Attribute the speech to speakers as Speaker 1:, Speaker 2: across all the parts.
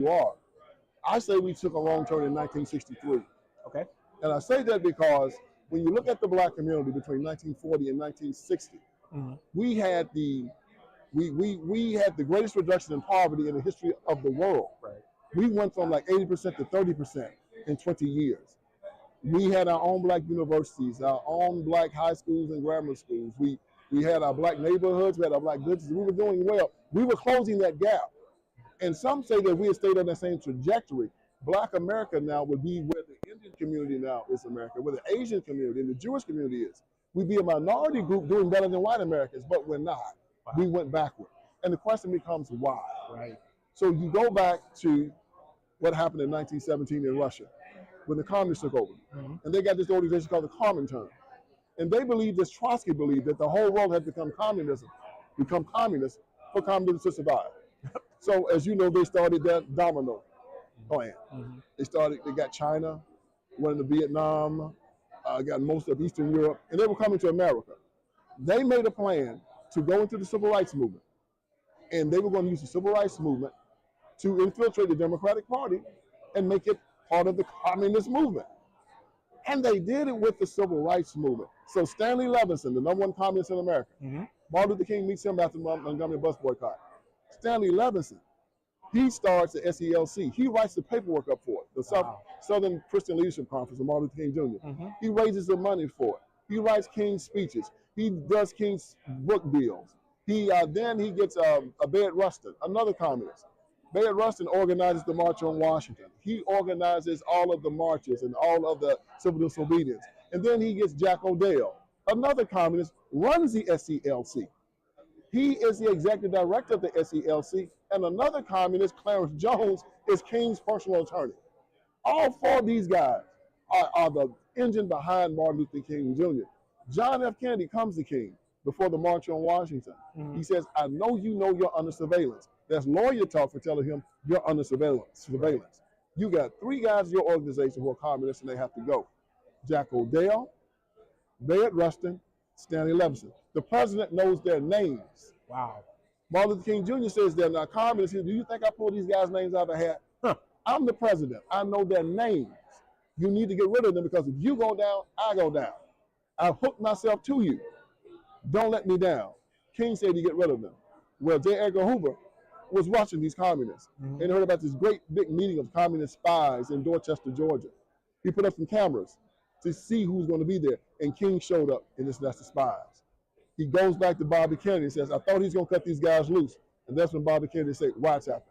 Speaker 1: you are. I say we took a wrong turn in 1963.
Speaker 2: Okay.
Speaker 1: And I say that because when you look at the black community between 1940 and 1960, we had the greatest reduction in poverty in the history of the world.
Speaker 2: Right.
Speaker 1: We went from like 80% to 30% in 20 years. We had our own black universities, our own black high schools and grammar schools. We had our black neighborhoods, we had our black businesses. We were doing well. We were closing that gap. And some say that we had stayed on that same trajectory. Black America now would be where the Indian community now is America, where the Asian community and the Jewish community is. We'd be a minority group doing better than white Americans, but we're not. Wow. We went backward. And the question becomes why?
Speaker 2: Right.
Speaker 1: So you go back to what happened in 1917 in Russia when the communists took over. And they got this organization called the Comintern. And they believed, as Trotsky believed, that the whole world had become communist for communism to survive. So as you know, they started that domino plan. They got China, went into Vietnam, got most of Eastern Europe, and they were coming to America. They made a plan to go into the civil rights movement. And they were going to use the civil rights movement to infiltrate the Democratic Party and make it part of the communist movement. And they did it with the civil rights movement. So Stanley Levinson, the #1 communist in America, Martin Luther King meets him after the Montgomery bus boycott. Stanley Levinson, he starts the SELC. He writes the paperwork up for it, the Southern Christian Leadership Conference of Martin Luther King Jr. He raises the money for it. He writes King's speeches. He does King's book deals. Then he gets Bayard Rustin, another communist. Bayard Rustin organizes the March on Washington. He organizes all of the marches and all of the civil disobedience. And then he gets Jack Odell, another communist, runs the SELC. He is the executive director of the SELC, and another communist, Clarence Jones, is King's personal attorney. All four of these guys are the engine behind Martin Luther King Jr. John F. Kennedy comes to King before the March on Washington. He says, I know you know you're under surveillance. That's lawyer talk for telling him you're under surveillance. You got 3 guys in your organization who are communists and they have to go. Jack Odell, Bayard Rustin, Stanley Levinson. The president knows their names.
Speaker 2: Wow.
Speaker 1: Martin Luther King Jr. says they're not communists. Do you think I pulled these guys' names out of a hat? I'm the president. I know their names. You need to get rid of them because if you go down, I go down. I hooked myself to you. Don't let me down. King said to get rid of them. Well, J. Edgar Hoover was watching these communists and heard about this great big meeting of communist spies in Dorchester, Georgia. He put up some cameras to see who was going to be there, and King showed up, and that's the spies. He goes back to Bobby Kennedy and says, I thought he's going to cut these guys loose. And that's when Bobby Kennedy said, what's happened?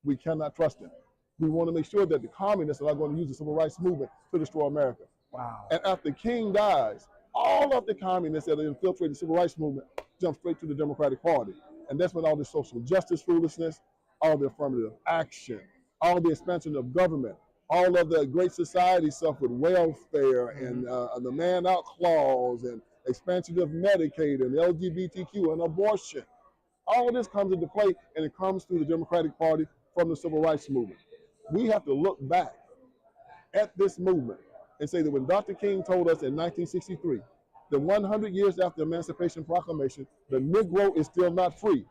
Speaker 1: We cannot trust him. We want to make sure that the communists are not going to use the civil rights movement to destroy America.
Speaker 2: Wow.
Speaker 1: And after King dies, all of the communists that infiltrated the civil rights movement jump straight to the Democratic Party. And that's when all the social justice foolishness, all the affirmative action, all the expansion of government, all of the great society stuff with welfare and the man out clause and expansion of Medicaid and LGBTQ and abortion. All of this comes into play, and it comes through the Democratic Party from the civil rights movement. We have to look back at this movement and say that when Dr. King told us in 1963, that 100 years after the Emancipation Proclamation, the Negro is still not free,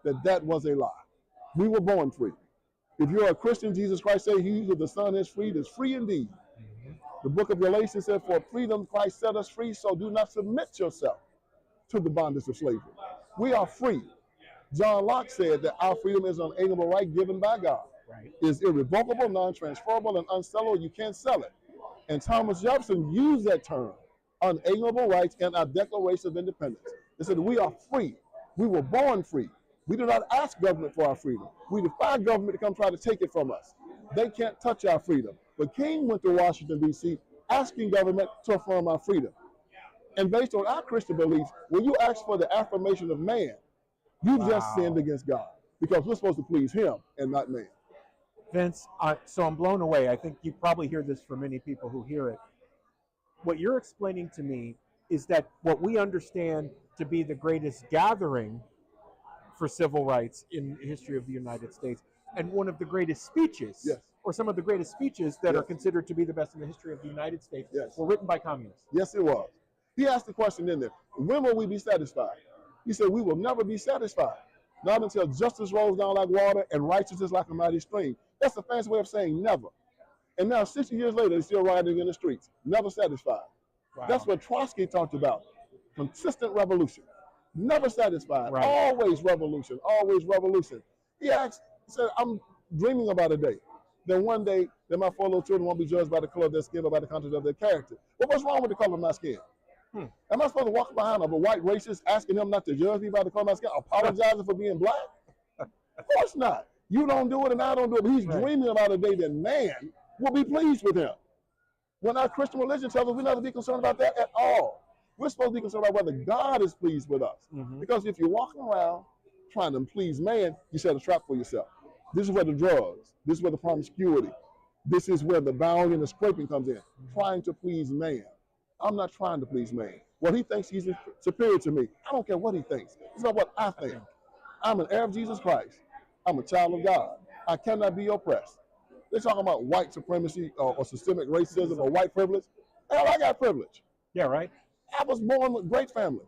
Speaker 1: that was a lie. We were born free. If you're a Christian, Jesus Christ said, he who the Son has freed is free indeed. The book of Galatians said, for freedom Christ set us free, so do not submit yourself to the bondage of slavery. We are free. John Locke said that our freedom is an unalienable right given by God.
Speaker 2: Right.
Speaker 1: It's irrevocable, non-transferable, and unsellable. You can't sell it. And Thomas Jefferson used that term, unalienable rights, in our Declaration of Independence. They said we are free. We were born free. We do not ask government for our freedom. We defy government to come try to take it from us. They can't touch our freedom. But King went to Washington, D.C., asking government to affirm our freedom. And based on our Christian beliefs, when you ask for the affirmation of man, you just sinned against God, because we're supposed to please him and not man.
Speaker 2: Vince, so I'm blown away. I think you probably hear this from many people who hear it. What you're explaining to me is that what we understand to be the greatest gathering for civil rights in the history of the United States, and one of the greatest speeches, or some of the greatest speeches that are considered to be the best in the history of the United States, were written by communists.
Speaker 1: Yes, it was. He asked the question in there, when will we be satisfied? He said, we will never be satisfied. Not until justice rolls down like water and righteousness like a mighty stream. That's a fancy way of saying never. And now 60 years later, they're still rioting in the streets, never satisfied.
Speaker 2: Wow.
Speaker 1: That's what Trotsky talked about, consistent revolution. Never satisfied,
Speaker 2: Right.
Speaker 1: always revolution, always revolution. He said, I'm dreaming about a day, that one day that my 4 little children won't be judged by the color of their skin or by the content of their character. But what's wrong with the color of my skin? Am I supposed to walk behind a white racist asking him not to judge me by the color of my skin, apologizing for being black? Of course not. You don't do it and I don't do it, but he's dreaming about a day that man will be pleased with him. When our Christian religion tells us we're not to be concerned about that at all. We're supposed to be concerned about whether God is pleased with us. Because if you're walking around trying to please man, you set a trap for yourself. This is where the drugs, this is where the promiscuity, this is where the bowing and the scraping comes in, trying to please man. I'm not trying to please man. What he thinks he's superior to me, I don't care what he thinks. It's not what I think. I'm an heir of Jesus Christ. I'm a child of God. I cannot be oppressed. They're talking about white supremacy or systemic racism or white privilege. Hell, I got privilege.
Speaker 2: Yeah, right.
Speaker 1: I was born with a great family.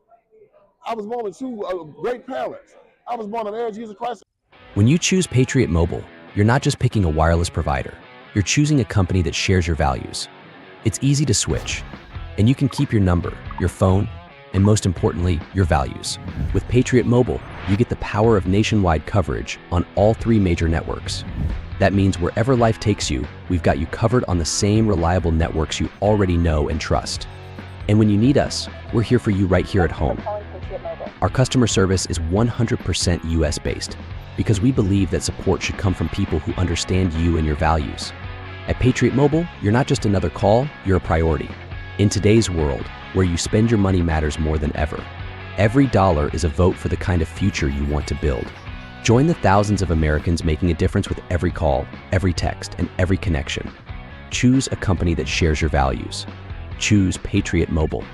Speaker 1: I was born with 2 great parents. I was born an heir of Jesus Christ.
Speaker 3: When you choose Patriot Mobile, you're not just picking a wireless provider. You're choosing a company that shares your values. It's easy to switch, and you can keep your number, your phone, and most importantly, your values. With Patriot Mobile, you get the power of nationwide coverage on all 3 major networks. That means wherever life takes you, we've got you covered on the same reliable networks you already know and trust. And when you need us, we're here for you right here at home. Our customer service is 100% US-based because we believe that support should come from people who understand you and your values. At Patriot Mobile, you're not just another call, you're a priority. In today's world, where you spend your money matters more than ever, every dollar is a vote for the kind of future you want to build. Join the thousands of Americans making a difference with every call, every text, and every connection. Choose a company that shares your values. Choose Patriot Mobile.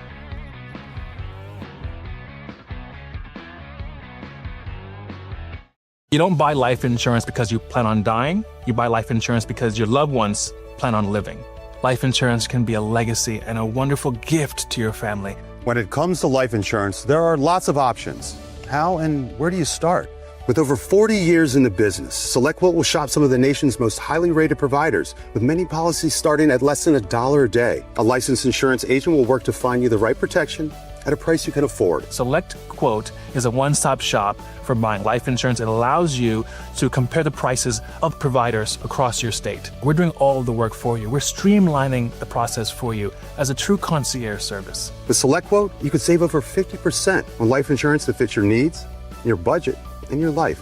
Speaker 4: You don't buy life insurance because you plan on dying. You buy life insurance because your loved ones plan on living. Life insurance can be a legacy and a wonderful gift to your family.
Speaker 5: When it comes to life insurance, there are lots of options. How and where do you start? With over 40 years in the business, SelectQuote will shop some of the nation's most highly rated providers, with many policies starting at less than $1 a day. A licensed insurance agent will work to find you the right protection at a price you can afford.
Speaker 4: SelectQuote is a one-stop shop for buying life insurance. It allows you to compare the prices of providers across your state. We're doing all of the work for you. We're streamlining the process for you as a true concierge service.
Speaker 5: With SelectQuote, you could save over 50% on life insurance that fits your needs, your budget, and your life.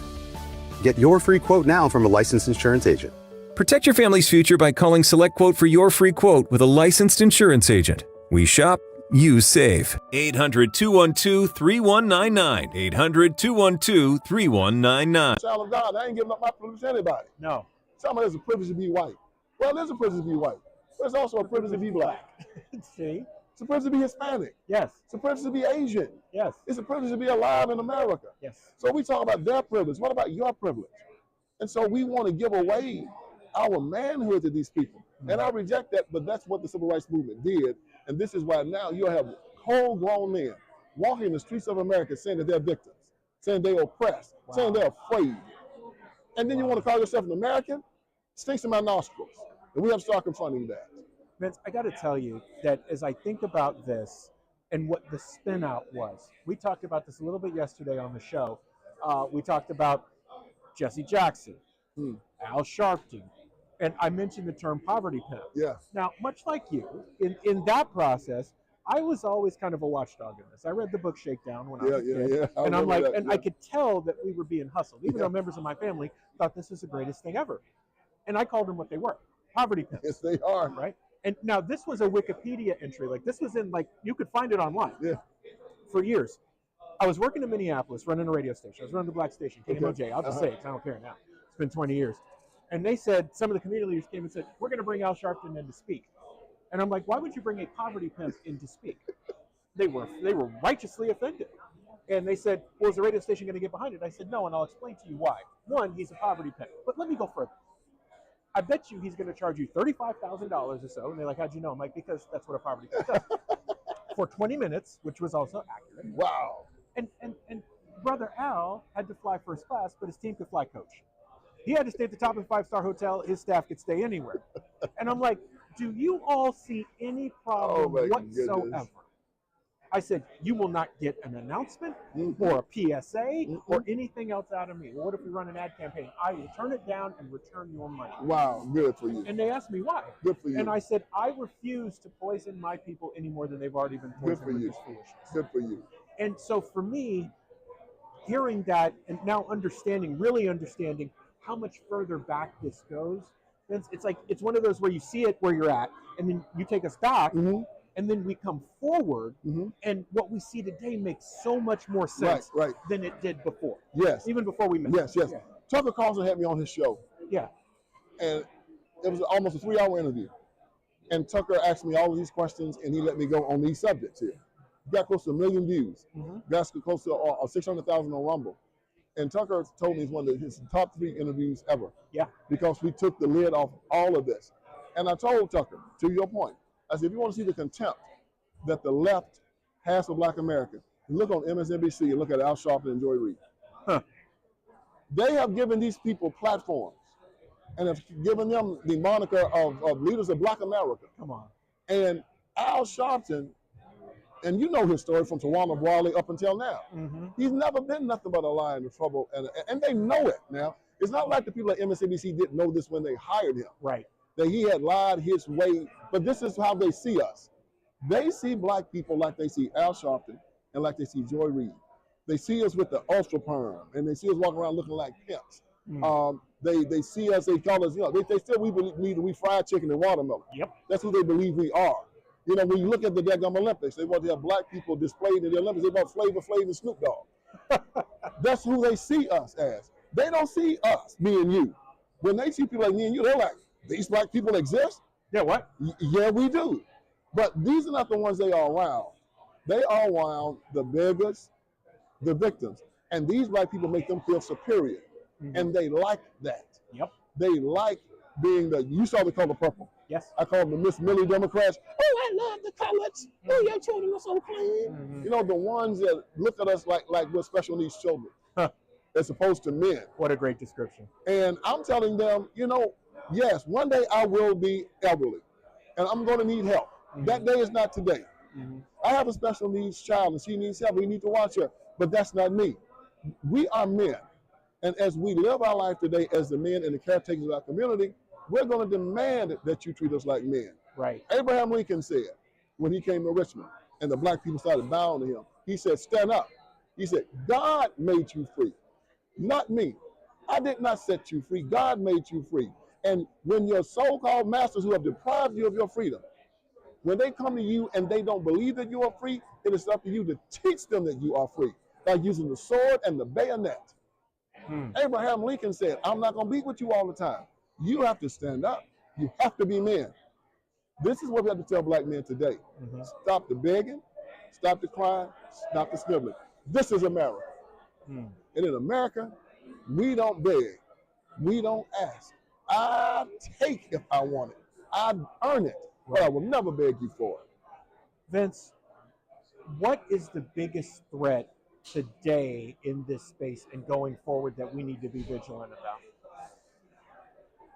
Speaker 5: Get your free quote now from a licensed insurance agent.
Speaker 6: Protect your family's future by calling SelectQuote for your free quote with a licensed insurance agent. We shop, you save. 800-212-3199. 800-212-3199.
Speaker 1: Child of God, I ain't giving up my privilege to anybody.
Speaker 2: No.
Speaker 1: Somebody has a privilege to be white. Well, there's a privilege to be white. But it's also a privilege to be black.
Speaker 2: See?
Speaker 1: It's a privilege to be Hispanic.
Speaker 2: Yes.
Speaker 1: It's a privilege to be Asian.
Speaker 2: Yes.
Speaker 1: It's a privilege to be alive in America.
Speaker 2: Yes.
Speaker 1: So we talk about their privilege. What about your privilege? And so we want to give away our manhood to these people. And I reject that, but that's what the civil rights movement did. And this is why now you have whole grown men walking the streets of America saying that they're victims, saying they're oppressed, saying they're afraid. And then you want to call yourself an American? Stinks in my nostrils. And we have to start confronting that.
Speaker 2: Vince, I got to tell you that as I think about this and what the spin out was, we talked about this a little bit yesterday on the show. We talked about Jesse Jackson, Al Sharpton, and I mentioned the term poverty pimp.
Speaker 1: Yeah.
Speaker 2: Now, much like you, in that process, I was always kind of a watchdog in this. I read the book Shakedown when I was a kid, and I'm like, I could tell that we were being hustled, even though members of my family thought this was the greatest thing ever. And I called them what they were, poverty pimps.
Speaker 1: Yes, they are.
Speaker 2: Right? And now this was a Wikipedia entry. Like this was in you could find it online for years. I was working in Minneapolis running a radio station. I was running the black station, KMOJ. I'll just say it because I don't care now. It's been 20 years. And they said, some of the community leaders came and said, we're going to bring Al Sharpton in to speak. And I'm like, why would you bring a poverty pimp in to speak? They were righteously offended. And they said, well, is the radio station going to get behind it? I said, no, and I'll explain to you why. One, he's a poverty pimp. But let me go further. I bet you he's going to charge you $35,000 or so. And they're like, how'd you know? I'm like, because that's what a poverty pimp does. For 20 minutes, which was also accurate.
Speaker 1: Wow.
Speaker 2: And Brother Al had to fly first class, but his team could fly coach. He had to stay at the top of the 5-star hotel. His staff could stay anywhere. And I'm like, do you all see any problem whatsoever?
Speaker 1: Goodness.
Speaker 2: I said, you will not get an announcement or a PSA or anything else out of me. Well, what if we run an ad campaign? I will turn it down and return your money.
Speaker 1: Wow, good for you.
Speaker 2: And they asked me why.
Speaker 1: Good for you.
Speaker 2: And I said, I refuse to poison my people any more than they've already been poisoned with this foolishness.
Speaker 1: Good for you.
Speaker 2: And so for me, hearing that and now really understanding how much further back this goes, it's like, it's one of those where you see it where you're at, and then you take us back, and then we come forward, and what we see today makes so much more sense than it did before.
Speaker 1: Yes.
Speaker 2: Even before we met.
Speaker 1: Yes.
Speaker 2: Yeah.
Speaker 1: Tucker Carlson had me on his show.
Speaker 2: Yeah.
Speaker 1: And it was almost a 3-hour interview. And Tucker asked me all of these questions, and he let me go on these subjects here. Got close to 1 million views. Got close to 600,000 on Rumble. And Tucker told me it's one of his top 3 interviews ever. Yeah. Because we took the lid off all of this. And I told Tucker, to your point, I said, if you want to see the contempt that the left has for Black America, look on MSNBC and look at Al Sharpton and Joy Reid. They have given these people platforms and have given them the moniker of leaders of Black America.
Speaker 2: Come on.
Speaker 1: And Al Sharpton, and you know his story from Tawana Brawley up until now. He's never been nothing but a lion in trouble, and they know it now. It's not like the people at MSNBC didn't know this when they hired him.
Speaker 2: Right.
Speaker 1: That he had lied his way, but this is how they see us. They see Black people like they see Al Sharpton and like they see Joy Reid. They see us with the ultra perm, and they see us walking around looking like pimps. They see us, they call us, they still believe we fried chicken and watermelon. Yep. That's who they believe we are. You know, when you look at the daggum Olympics, they want to have Black people displayed in the Olympics. They want Flavor Flav and Snoop Dogg. That's who they see us as. They don't see us, me and you. When they see people like me and you, they're like, these Black people exist?
Speaker 2: Yeah, what?
Speaker 1: Yeah, we do. But these are not the ones they are around. They are around the beggars, the victims. And these Black people make them feel superior. And they like that. Yep. They like being you saw the color purple.
Speaker 2: Yes. I
Speaker 1: call them the Miss Millie Democrats. Oh, I love the colors. Oh, your children are so clean. You know, the ones that look at us like we're special needs children. As opposed to men.
Speaker 2: What a great description.
Speaker 1: And I'm telling them, yes, one day I will be elderly. And I'm going to need help. That day is not today. I have a special needs child and she needs help. We need to watch her. But that's not me. We are men. And as we live our life today as the men and the caretakers of our community, we're going to demand that you treat us like men.
Speaker 2: Right.
Speaker 1: Abraham Lincoln said when he came to Richmond and the Black people started bowing to him, he said, stand up. He said, God made you free, not me. I did not set you free. God made you free. And when your so-called masters who have deprived you of your freedom, when they come to you and they don't believe that you are free, it is up to you to teach them that you are free by using the sword and the bayonet. Abraham Lincoln said, I'm not going to be with you all the time. You have to stand up. You have to be men. This is what we have to tell Black men today. Stop the begging, stop the crying, stop the sniveling. This is America. And in America, we don't beg. We don't ask. I take if I want it. I earn it, but I will never beg you for it.
Speaker 2: Vince, what is the biggest threat today in this space and going forward that we need to be vigilant about?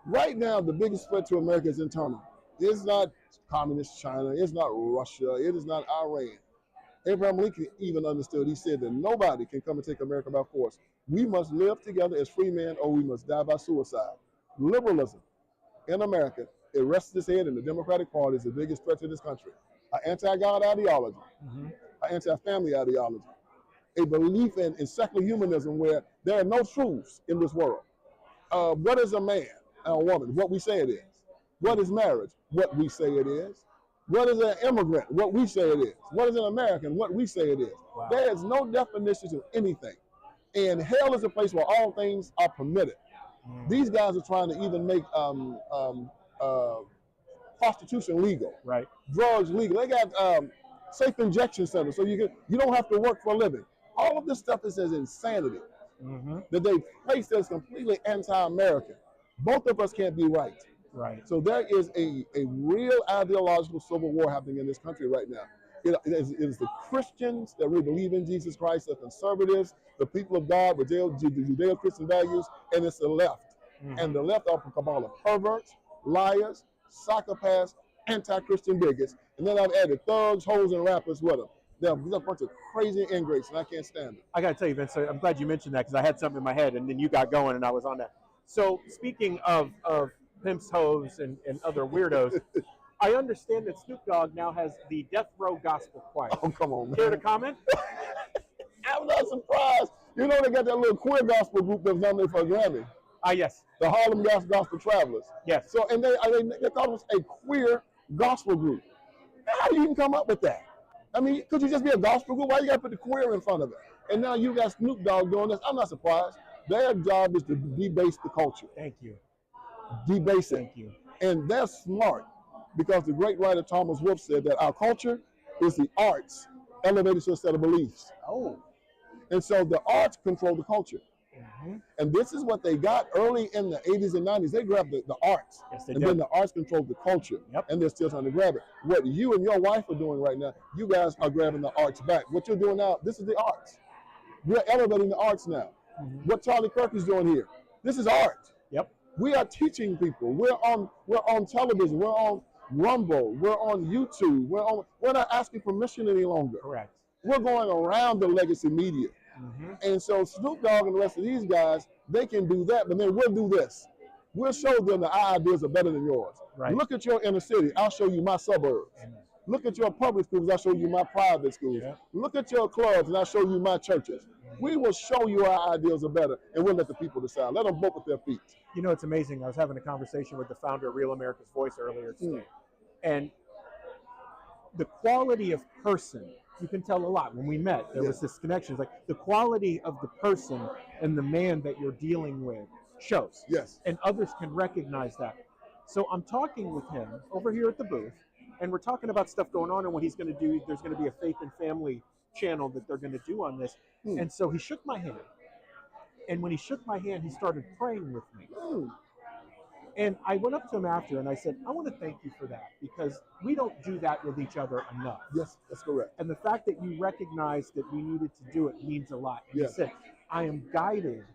Speaker 1: Right now, the biggest threat to America is internal. It's not communist China. It's not Russia. It is not Iran. Abraham Lincoln even understood. He said that nobody can come and take America by force. We must live together as free men or we must die by suicide. Liberalism in America, it rests its head in the Democratic Party is the biggest threat to this country. An anti-God ideology, an anti-family ideology, a belief in secular humanism where there are no truths in this world. What is a man and a woman? What we say it is. What is marriage? What we say it is. What is an immigrant? What we say it is. What is an American? What we say it is. Wow. There is no definition to anything. And hell is a place where all things are permitted. These guys are trying to even make prostitution legal, right? Drugs legal. They got safe injection centers, so you don't have to work for a living. All of this stuff is as insanity that they place as completely anti-American. Both of us can't be right. Right. So there is a real ideological civil war happening in this country right now. It is the Christians that really believe in Jesus Christ, the conservatives, the people of God with Judeo-Christian values, and it's the left. and the left are a cabal of perverts, liars, psychopaths, anti-Christian bigots, and then I've added thugs, hoes, and rappers with them. They're a bunch of crazy ingrates, and I can't stand it.
Speaker 2: I got to tell you, Vince, I'm glad you mentioned that because I had something in my head, and then you got going, and I was on that. So speaking of pimps, hoes, and other weirdos, I understand that Snoop Dogg now has the Death Row Gospel Choir.
Speaker 1: Oh, come on, man.
Speaker 2: Care to comment?
Speaker 1: I'm not surprised. You know they got that little queer gospel group that was nominated for a Grammy.
Speaker 2: Yes.
Speaker 1: The Harlem Gospel Travelers.
Speaker 2: Yes.
Speaker 1: So, and they thought it was a queer gospel group. How do you even come up with that? I mean, could you just be a gospel group? Why you got to put the queer in front of it? And now you got Snoop Dogg doing this. I'm not surprised. Their job is to debase the culture.
Speaker 2: Thank you.
Speaker 1: Debase it.
Speaker 2: Thank you.
Speaker 1: And they're smart because the great writer Thomas Wolfe said that our culture is the arts elevated to a set of beliefs.
Speaker 2: Oh.
Speaker 1: And so the arts control the culture.
Speaker 2: Mm-hmm.
Speaker 1: And this is what they got early in the 80s and 90s. They grabbed the arts.
Speaker 2: Yes, they
Speaker 1: and
Speaker 2: did.
Speaker 1: then the arts controlled the culture.
Speaker 2: Yep.
Speaker 1: And they're still trying to grab it. What you and your wife are doing right now, you guys are grabbing the arts back. What you're doing now, this is the arts. We're elevating the arts now. Mm-hmm. What Charlie Kirk is doing here, this is art.
Speaker 2: Yep.
Speaker 1: We are teaching people. We're on television. We're on Rumble. We're on YouTube. We're not asking permission any longer.
Speaker 2: Correct.
Speaker 1: We're going around the legacy media.
Speaker 2: Mm-hmm.
Speaker 1: And so Snoop Dogg and the rest of these guys, they can do that, but then we'll do this. We'll show them that our ideas are better than yours.
Speaker 2: Right.
Speaker 1: Look at your inner city. I'll show you my suburbs.
Speaker 2: Amen.
Speaker 1: Look at your public schools. I'll show you my private schools.
Speaker 2: Yeah.
Speaker 1: Look at your clubs, and I'll show you my churches. We will show you our ideas are better, and we'll let the people decide. Let them vote with their feet.
Speaker 2: You know, it's amazing. I was having a conversation with the founder of Real America's Voice earlier today. And the quality of person, you can tell a lot. When we met, there was this connection. It's like the quality of the person and the man that you're dealing with shows.
Speaker 1: Yes.
Speaker 2: And others can recognize that. So I'm talking with him over here at the booth, and we're talking about stuff going on and what he's going to do. There's going to be a faith and family channel that they're going to do on this. And so he shook my hand. And when he shook my hand, he started praying with me. And I went up to him after and I said, I want to thank you for that because we don't do that with each other enough.
Speaker 1: Yes, that's correct.
Speaker 2: And the fact that you recognized that we needed to do it means a lot. And
Speaker 1: Yes.
Speaker 2: he said, I am guided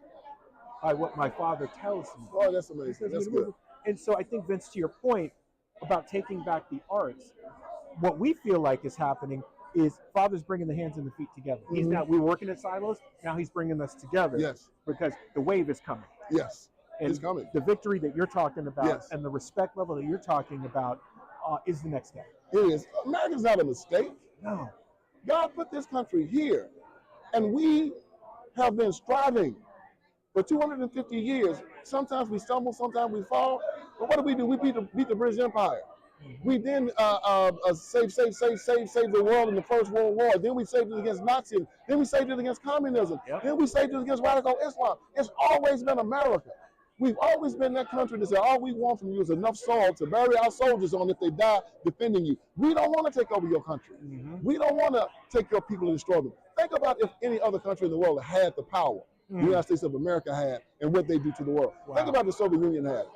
Speaker 2: by what my father tells me.
Speaker 1: Oh, that's amazing. That's good.
Speaker 2: And so I think, Vince, to your point about taking back the arts, what we feel like is happening is Father's bringing the hands and the feet together. He's now, we were working at silos, now he's bringing us together.
Speaker 1: Yes.
Speaker 2: Because the wave is coming.
Speaker 1: Yes.
Speaker 2: And
Speaker 1: It's coming.
Speaker 2: the victory that you're talking about
Speaker 1: Yes.
Speaker 2: and the respect level that you're talking about is the next step.
Speaker 1: It is. America's not a mistake.
Speaker 2: No.
Speaker 1: God put this country here, and we have been striving for 250 years. Sometimes we stumble, sometimes we fall. But what do? We beat the British Empire. We then save the world in the First World War. Then we saved it against Nazis. Then we saved it against communism.
Speaker 2: Yep.
Speaker 1: Then we saved it against radical Islam. It's always been America. We've always been that country that said, all we want from you is enough soil to bury our soldiers on if they die defending you. We don't want to take over your country. We don't want to take your people and destroy them. Think about if any other country in the world had the power the United States of America had and what they do to the world.
Speaker 2: Wow.
Speaker 1: Think about the Soviet Union had.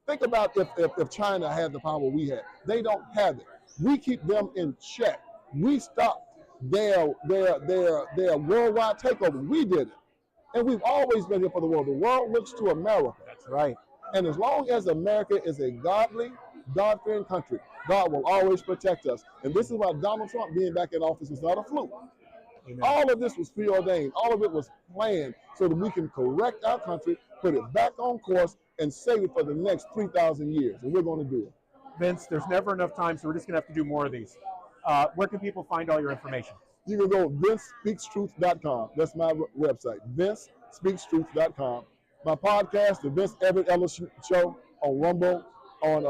Speaker 1: Think about if China had the power we had. They don't have it. We keep them in check. We stopped their worldwide takeover. We did it. And we've always been here for the world. The world looks to America.
Speaker 2: That's right.
Speaker 1: And as long as America is a godly, God-fearing country, God will always protect us. And this is why Donald Trump being back in office is not a fluke.
Speaker 2: Amen.
Speaker 1: All of this was preordained. All of it was planned so that we can correct our country, put it back on course, and save it for the next 3,000 years. And we're going to do it.
Speaker 2: Vince, there's never enough time, so we're just going to have to do more of these. Where can people find all your information?
Speaker 1: You can go VinceSpeaksTruth.com. That's my website, VinceSpeaksTruth.com. My podcast, The Vince Everett Ellis Show, on Rumble, on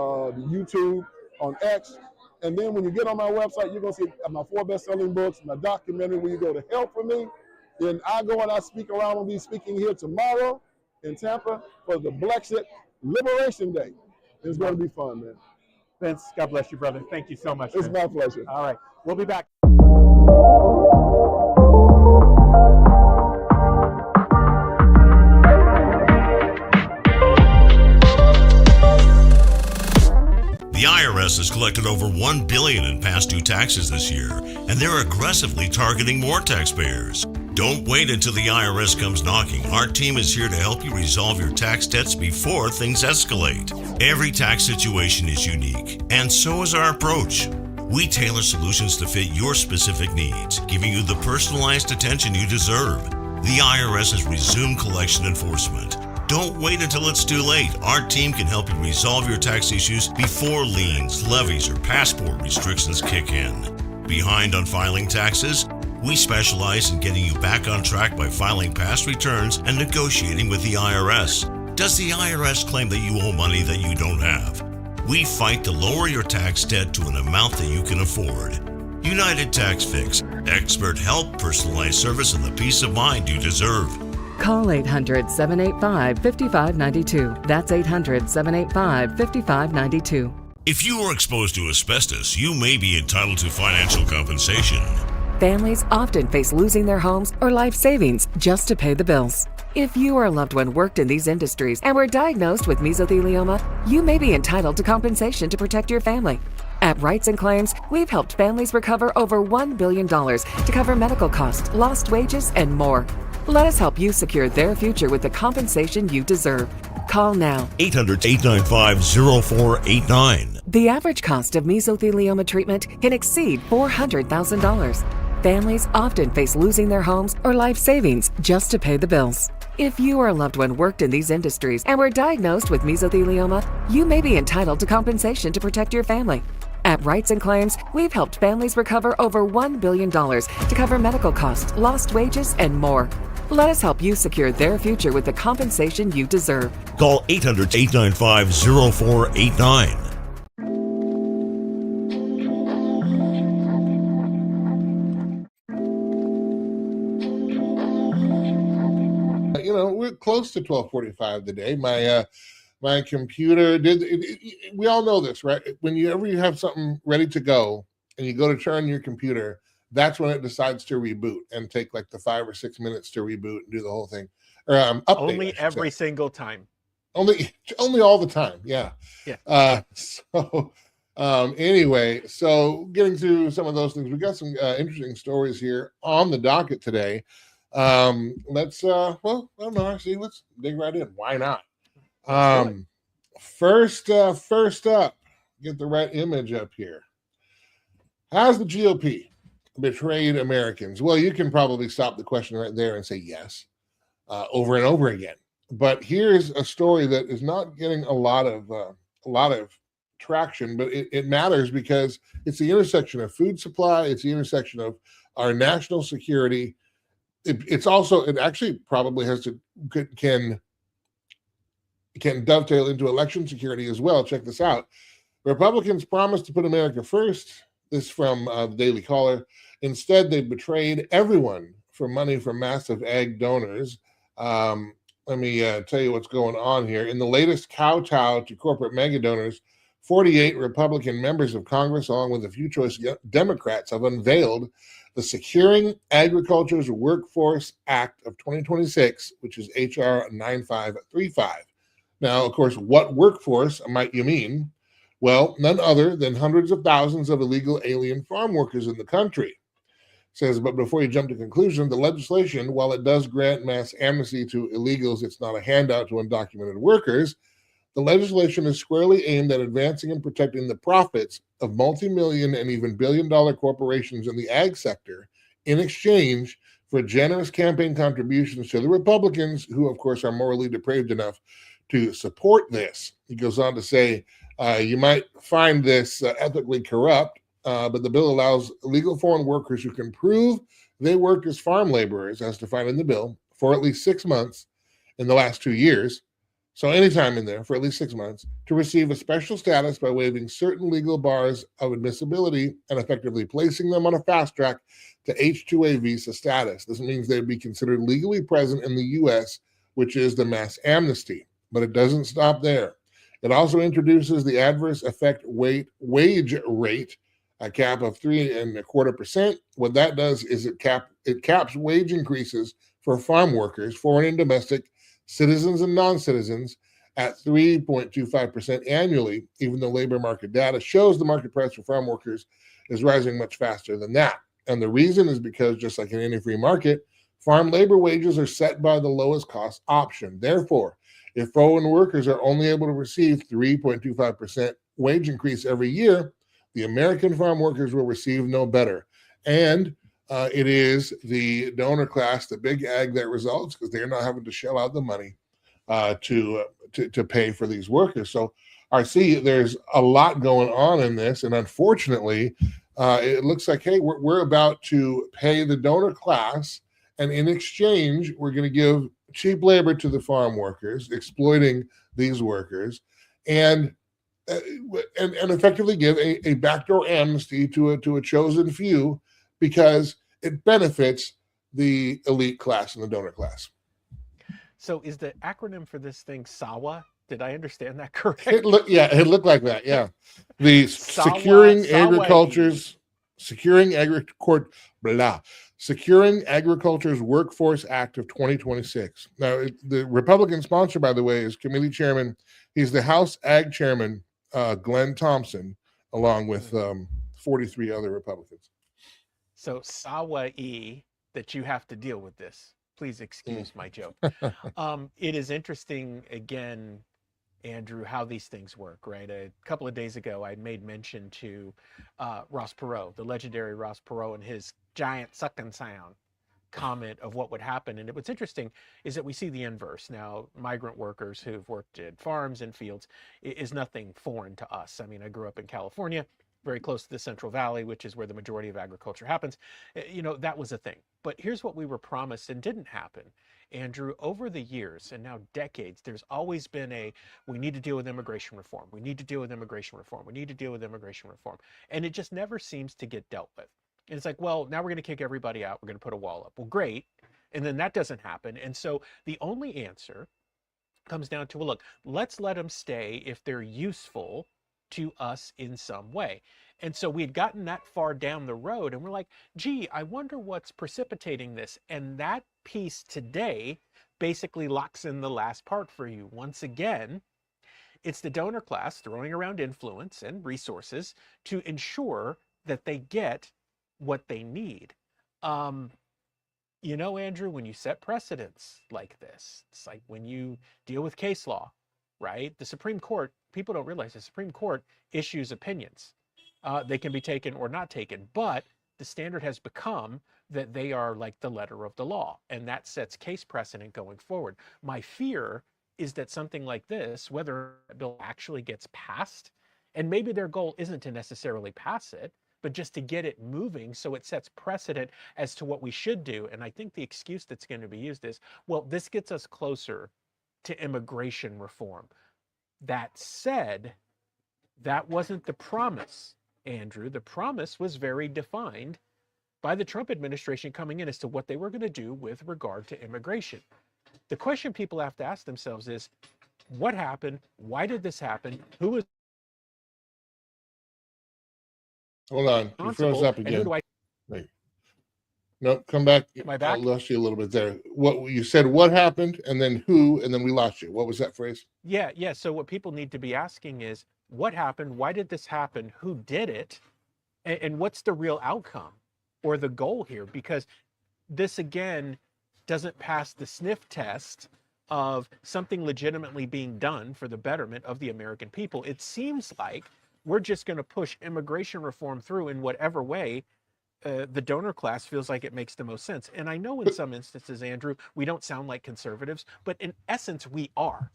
Speaker 1: YouTube, on X. And then when you get on my website, you're going to see my 4 best-selling books, my documentary where you go to help for me. Then I go and I speak around. I'll be speaking here tomorrow in Tampa for the Brexit Liberation Day. It's going to be fun, man.
Speaker 2: Vince, God bless you, brother. Thank you so much.
Speaker 1: It's
Speaker 2: Vince.
Speaker 1: my pleasure.
Speaker 2: All right. We'll be back.
Speaker 7: The IRS has collected over $1 billion in past due taxes this year, and they're aggressively targeting more taxpayers. Don't wait until the IRS comes knocking. Our team is here to help you resolve your tax debts before things escalate. Every tax situation is unique, and so is our approach. We tailor solutions to fit your specific needs, giving you the personalized attention you deserve. The IRS has resumed collection enforcement. Don't wait until it's too late. Our team can help you resolve your tax issues before liens, levies, or passport restrictions kick in. Behind on filing taxes? We specialize in getting you back on track by filing past returns and negotiating with the IRS. Does the IRS claim that you owe money that you don't have? We fight to lower your tax debt to an amount that you can afford. United Tax Fix. Expert help, personalized service, and the peace of mind you deserve.
Speaker 8: Call 800-785-5592. That's 800-785-5592.
Speaker 7: If you are exposed to asbestos, you may be entitled to financial compensation.
Speaker 8: Families often face losing their homes or life savings just to pay the bills. If you or a loved one worked in these industries and were diagnosed with mesothelioma, you may be entitled to compensation to protect your family. At Rights and Claims, we've helped families recover over $1 billion to cover medical costs, lost wages, and more. Let us help you secure their future with the compensation you deserve. Call now.
Speaker 7: 800-895-0489.
Speaker 8: The average cost of mesothelioma treatment can exceed $400,000. Families often face losing their homes or life savings just to pay the bills. If you or a loved one worked in these industries and were diagnosed with mesothelioma, you may be entitled to compensation to protect your family. At Rights and Claims, we've helped families recover over $1 billion to cover medical costs, lost wages, and more. Let us help you secure their future with the compensation you deserve.
Speaker 7: Call 800-895-0489.
Speaker 9: We're close to 12:45 today. My computer we all know this, right? Whenever you have something ready to go and you go to turn your computer, that's when it decides to reboot and take like the 5 or 6 minutes to reboot and do the whole thing. Or update,
Speaker 2: Only every single time.
Speaker 9: Only all the time. Yeah. Anyway, so getting through some of those things, we got some interesting stories here on the docket today. Let's I don't know, actually, let's dig right in. Why not? First up, get the right image up here. Has the GOP betrayed Americans? Well, you can probably stop the question right there and say yes, over and over again. But here's a story that is not getting a lot of traction, but it matters because it's the intersection of food supply. It's the intersection of our national security. It actually probably can dovetail into election security as well. Check this out. Republicans promised to put America first. This from the Daily Caller. Instead, they betrayed everyone for money from massive ag donors. Let me tell you what's going on here. In the latest kowtow to corporate mega donors, 48 Republican members of Congress, along with a few choice Democrats, have unveiled the Securing Agriculture's Workforce Act of 2026, which is H.R. 9535. Now, of course, what workforce might you mean? Well, none other than hundreds of thousands of illegal alien farm workers in the country. It says, but before you jump to conclusion, the legislation, while it does grant mass amnesty to illegals, it's not a handout to undocumented workers. The legislation is squarely aimed at advancing and protecting the profits of multi-million and even billion-dollar corporations in the ag sector in exchange for generous campaign contributions to the Republicans, who, of course, are morally depraved enough to support this. He goes on to say, you might find this ethically corrupt, but the bill allows illegal foreign workers who can prove they worked as farm laborers, as defined in the bill, for at least 6 months in the last 2 years, so anytime in there for at least 6 months, to receive a special status by waiving certain legal bars of admissibility and effectively placing them on a fast track to H-2A visa status. This means they'd be considered legally present in the U.S., which is the mass amnesty. But it doesn't stop there. It also introduces the adverse effect wage rate, a cap of 3.25%. What that does is it caps wage increases for farm workers, foreign and domestic, citizens and non-citizens, at 3.25% annually, even though labor market data shows the market price for farm workers is rising much faster than that. And the reason is because, just like in any free market, Farm labor wages are set by the lowest cost option. Therefore, if foreign workers are only able to receive 3.25% wage increase every year, the American farm workers will receive no better. And it is the donor class, the big ag, that results because they're not having to shell out the money to pay for these workers. So RC, there's a lot going on in this, and unfortunately, it looks like, hey, we're about to pay the donor class, and in exchange, we're going to give cheap labor to the farm workers, exploiting these workers, and effectively give a backdoor amnesty to a chosen few because it benefits the elite class and the donor class.
Speaker 2: So is the acronym for this thing SAWA? Did I understand that correctly?
Speaker 9: It looked like that. Yeah, the Securing Agriculture's Workforce Act of 2026. Now, the Republican sponsor, by the way, is committee chairman. He's the House Ag chairman, Glenn Thompson, along with 43 other Republicans.
Speaker 2: So SAWA-E, that you have to deal with this. Please excuse my joke. It is interesting, again, Andrew, how these things work, right? A couple of days ago, I made mention to Ross Perot, the legendary Ross Perot, and his giant sucking sound comment of what would happen. And what's interesting is that we see the inverse. Now, migrant workers who've worked at farms and fields is nothing foreign to us. I mean, I grew up in California, very close to the Central Valley, which is where the majority of agriculture happens. You know, that was a thing. But here's what we were promised and didn't happen. Andrew, over the years and now decades, there's always been we need to deal with immigration reform. We need to deal with immigration reform. We need to deal with immigration reform. And it just never seems to get dealt with. And it's like, well, now we're going to kick everybody out. We're going to put a wall up. Well, great. And then that doesn't happen. And so the only answer comes down to, well, look, let's let them stay if they're useful to us in some way. And so we had gotten that far down the road and we're like, gee, I wonder what's precipitating this. And that piece today basically locks in the last part for you. Once again, it's the donor class throwing around influence and resources to ensure that they get what they need. You know, Andrew, when you set precedents like this, it's like when you deal with case law, right? The Supreme Court, people don't realize the Supreme Court issues opinions. They can be taken or not taken, but the standard has become that they are like the letter of the law, and that sets case precedent going forward. My fear is that something like this, whether a bill actually gets passed, and maybe their goal isn't to necessarily pass it, but just to get it moving so it sets precedent as to what we should do. And I think the excuse that's going to be used is, well, this gets us closer to immigration reform. That said, that wasn't the promise, Andrew. The promise was very defined by the Trump administration coming in as to what they were going to do with regard to immigration. The question people have to ask themselves is, what happened? Why did this happen? Who was
Speaker 9: Hold on, you froze up again. Wait. No, come back.
Speaker 2: Am I back?
Speaker 9: I lost you a little bit there. What you said, what happened, and then who, and then we lost you. What was that phrase?
Speaker 2: Yeah. So what people need to be asking is, what happened? Why did this happen? Who did it? And what's the real outcome or the goal here? Because this, again, doesn't pass the sniff test of something legitimately being done for the betterment of the American people. It seems like we're just going to push immigration reform through in whatever way the donor class feels like it makes the most sense. And I know in some instances, Andrew, we don't sound like conservatives, but in essence, we are.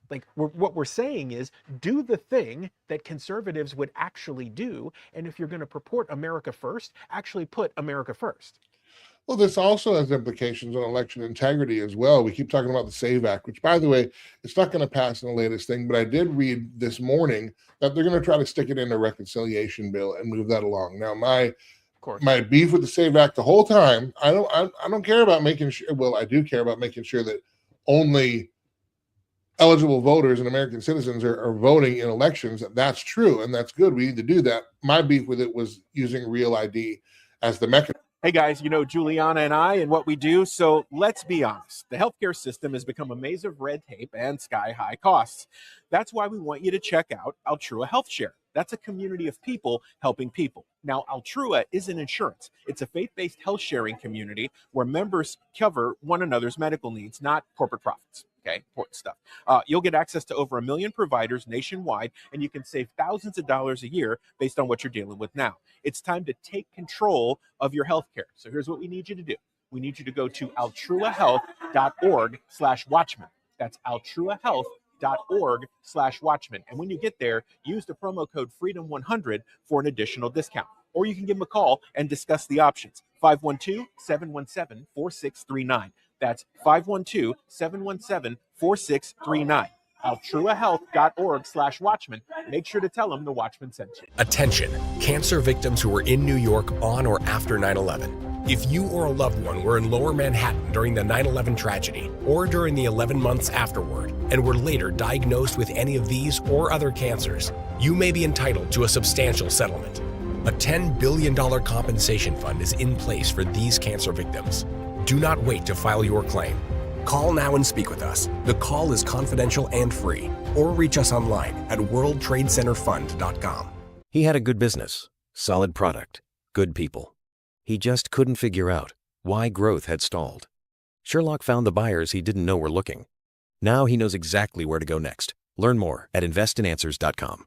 Speaker 2: Like, what we're saying is, do the thing that conservatives would actually do. And if you're going to purport America first, actually put America first.
Speaker 9: Well, this also has implications on election integrity as well. We keep talking about the SAVE Act, which, by the way, it's not going to pass in the latest thing, but I did read this morning that they're going to try to stick it in a reconciliation bill and move that along. Now, my beef with the SAVE Act the whole time, I don't care about making sure, well, I do care about making sure that only eligible voters and American citizens are voting in elections. That's true, and that's good. We need to do that. My beef with it was using Real ID as the mechanism.
Speaker 2: Hey guys, you know Juliana and I and what we do, so let's be honest. The healthcare system has become a maze of red tape and sky-high costs. That's why we want you to check out Altrua Health Share. That's a community of people helping people. Now, Altrua isn't insurance. It's a faith-based health sharing community where members cover one another's medical needs, not corporate profits. Okay, important stuff. You'll get access to over 1 million providers nationwide, and you can save thousands of dollars a year based on what you're dealing with now. It's time to take control of your healthcare. So here's what we need you to do. We need you to go to altruahealth.org/Watchmen. That's altruahealth.org/Watchmen. And when you get there, use the promo code FREEDOM100 for an additional discount. Or you can give them a call and discuss the options. 512-717-4639. That's 512-717-4639. altruahealth.org/Watchmen. Make sure to tell them the Watchmen sent you.
Speaker 10: Attention, cancer victims who were in New York on or after 9/11. If you or a loved one were in Lower Manhattan during the 9/11 tragedy or during the 11 months afterward and were later diagnosed with any of these or other cancers, you may be entitled to a substantial settlement. A $10 billion compensation fund is in place for these cancer victims. Do not wait to file your claim. Call now and speak with us. The call is confidential and free. Or reach us online at worldtradecenterfund.com.
Speaker 3: He had a good business, solid product, good people. He just couldn't figure out why growth had stalled. Sherlock found the buyers he didn't know were looking. Now he knows exactly where to go next. Learn more at investinanswers.com.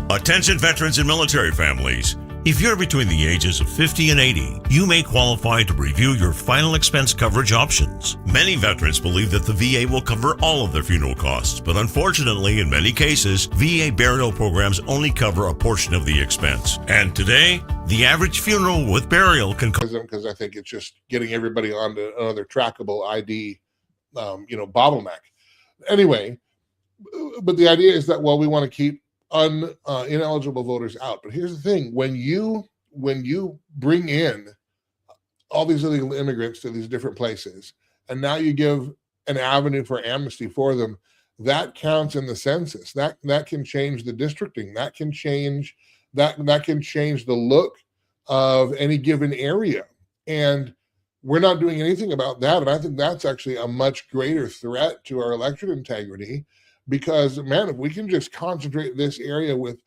Speaker 7: Attention veterans and military families. If you're between the ages of 50 and 80, you may qualify to review your final expense coverage options. Many veterans believe that the VA will cover all of their funeral costs, but unfortunately, in many cases, VA burial programs only cover a portion of the expense. And today, the average funeral with burial can cover...
Speaker 9: Because I think it's just getting everybody onto another trackable ID, bottleneck. Anyway, but the idea is that, well, we want to keep ineligible voters out. But here's the thing: when you bring in all these illegal immigrants to these different places, and now you give an avenue for amnesty for them, that counts in the census. That can change the districting. That can change the look of any given area. And we're not doing anything about that. And I think that's actually a much greater threat to our election integrity. Because, man, if we can just concentrate this area with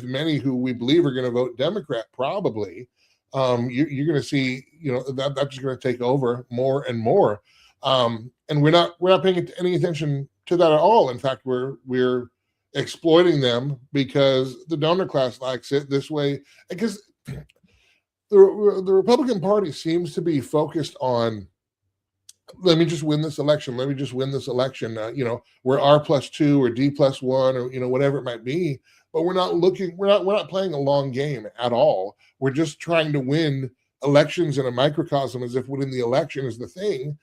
Speaker 9: many who we believe are going to vote Democrat, probably, you're going to see, that's just going to take over more and more. And we're not paying any attention to that at all. In fact, we're exploiting them because the donor class likes it this way. Because the Republican Party seems to be focused on, let me just win this election. Let me just win this election. We're R+2 or D+1 or, whatever it might be, but we're not playing a long game at all. We're just trying to win elections in a microcosm as if winning the election is the thing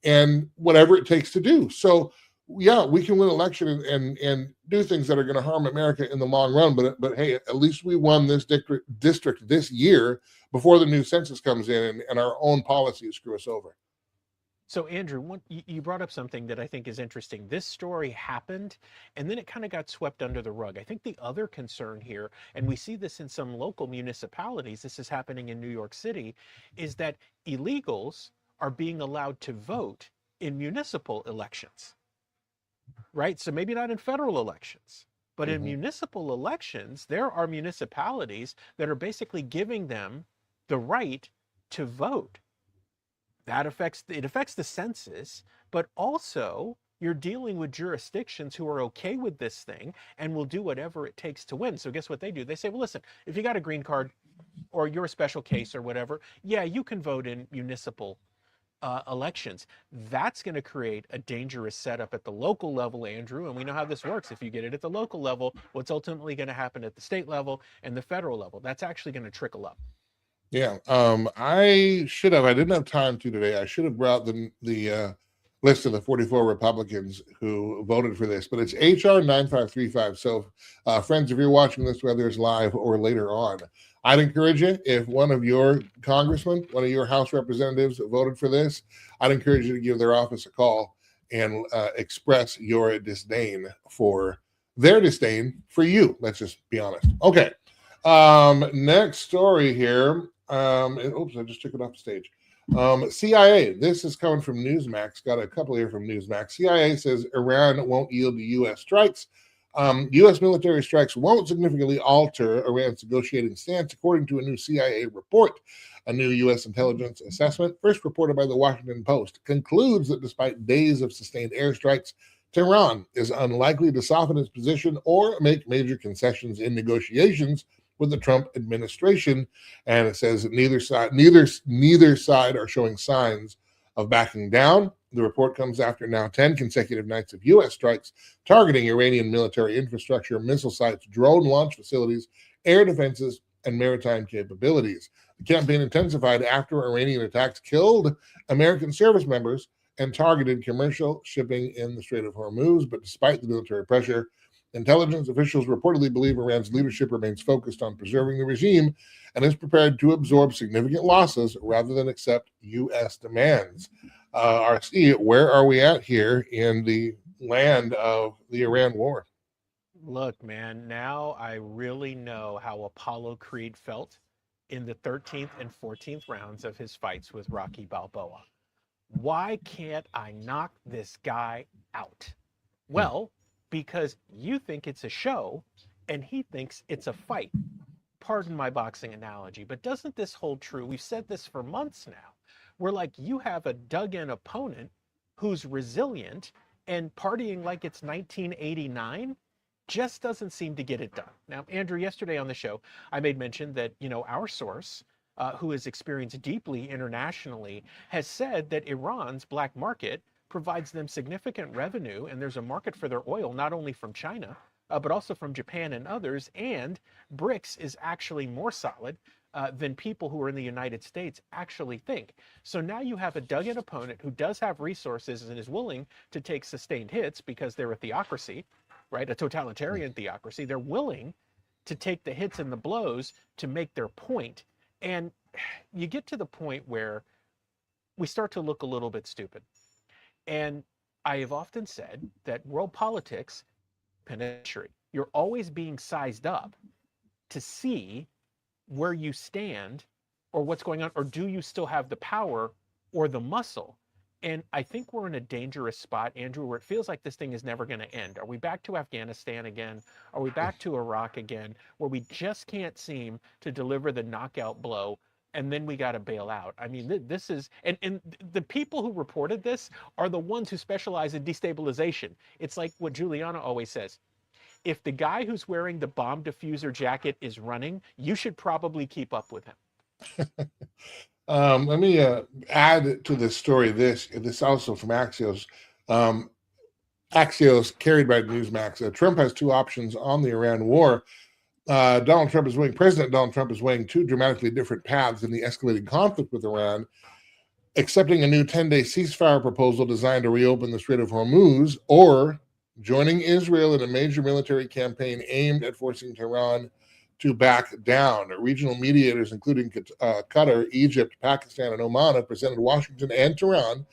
Speaker 9: and whatever it takes to do. So yeah, we can win election and do things that are going to harm America in the long run. But hey, at least we won this district this year before the new census comes in and our own policies screw us over.
Speaker 2: So Andrew, you brought up something that I think is interesting. This story happened, and then it kind of got swept under the rug. I think the other concern here, and we see this in some local municipalities, this is happening in New York City, is that illegals are being allowed to vote in municipal elections, right? So maybe not in federal elections, but in municipal elections, there are municipalities that are basically giving them the right to vote. That affects the census, but also you're dealing with jurisdictions who are okay with this thing and will do whatever it takes to win. So guess what they do? They say, well, listen, if you got a green card or you're a special case or whatever, yeah, you can vote in municipal elections. That's going to create a dangerous setup at the local level, Andrew, and we know how this works. If you get it at the local level, what's ultimately going to happen at the state level and the federal level? That's actually going to trickle up.
Speaker 9: Yeah, I didn't have time to today. I should have brought the list of the 44 Republicans who voted for this, but it's HR 9535. So, friends, if you're watching this, whether it's live or later on, I'd encourage you, if one of your congressmen, one of your House representatives voted for this, I'd encourage you to give their office a call and express your disdain for their disdain for you. Let's just be honest. Okay. Next story here. Oops, I just took it off the stage. CIA, this is coming from Newsmax. Got a couple here from Newsmax. CIA says Iran won't yield to U.S. strikes. U.S. military strikes won't significantly alter Iran's negotiating stance, according to a new CIA report. A new U.S. intelligence assessment, first reported by the Washington Post, concludes that despite days of sustained airstrikes, Tehran is unlikely to soften its position or make major concessions in negotiations with the Trump administration. And it says that neither side are showing signs of backing down. The report comes after now 10 consecutive nights of U.S. strikes targeting Iranian military infrastructure, missile sites, drone launch facilities, air defenses, and maritime capabilities. The campaign intensified after Iranian attacks killed American service members and targeted commercial shipping in the Strait of Hormuz. But despite the military pressure, intelligence officials reportedly believe Iran's leadership remains focused on preserving the regime and is prepared to absorb significant losses rather than accept U.S. demands. RC, where are we at here in the land of the Iran war?
Speaker 2: Look, man, now I really know how Apollo Creed felt in the 13th and 14th rounds of his fights with Rocky Balboa. Why can't I knock this guy out? Well, because you think it's a show and he thinks it's a fight. Pardon my boxing analogy, but doesn't this hold true? We've said this for months now. We're like, you have a dug-in opponent who's resilient and partying like it's 1989 just doesn't seem to get it done. Now, Andrew, yesterday on the show, I made mention that, our source, who is experienced deeply internationally, has said that Iran's black market provides them significant revenue, and there's a market for their oil, not only from China, but also from Japan and others, and BRICS is actually more solid than people who are in the United States actually think. So now you have a dug-in opponent who does have resources and is willing to take sustained hits because they're a theocracy, right? A totalitarian theocracy. They're willing to take the hits and the blows to make their point. And you get to the point where we start to look a little bit stupid. And I have often said that world politics, penitentiary, you're always being sized up to see where you stand or what's going on, or do you still have the power or the muscle? And I think we're in a dangerous spot, Andrew, where it feels like this thing is never going to end. Are we back to Afghanistan again? Are we back to Iraq again, where we just can't seem to deliver the knockout blow, and then we got to bail out? I mean, this is, and the people who reported this are the ones who specialize in destabilization. It's like what Juliana always says. If the guy who's wearing the bomb diffuser jacket is running, you should probably keep up with him.
Speaker 9: Let me add to this story this also from Axios. Axios, carried by Newsmax. Trump has two options on the Iran war. President Donald Trump is weighing two dramatically different paths in the escalating conflict with Iran, accepting a new 10-day ceasefire proposal designed to reopen the Strait of Hormuz, or joining Israel in a major military campaign aimed at forcing Tehran to back down. Regional mediators, including Qatar, Egypt, Pakistan, and Oman, have presented Washington and Tehran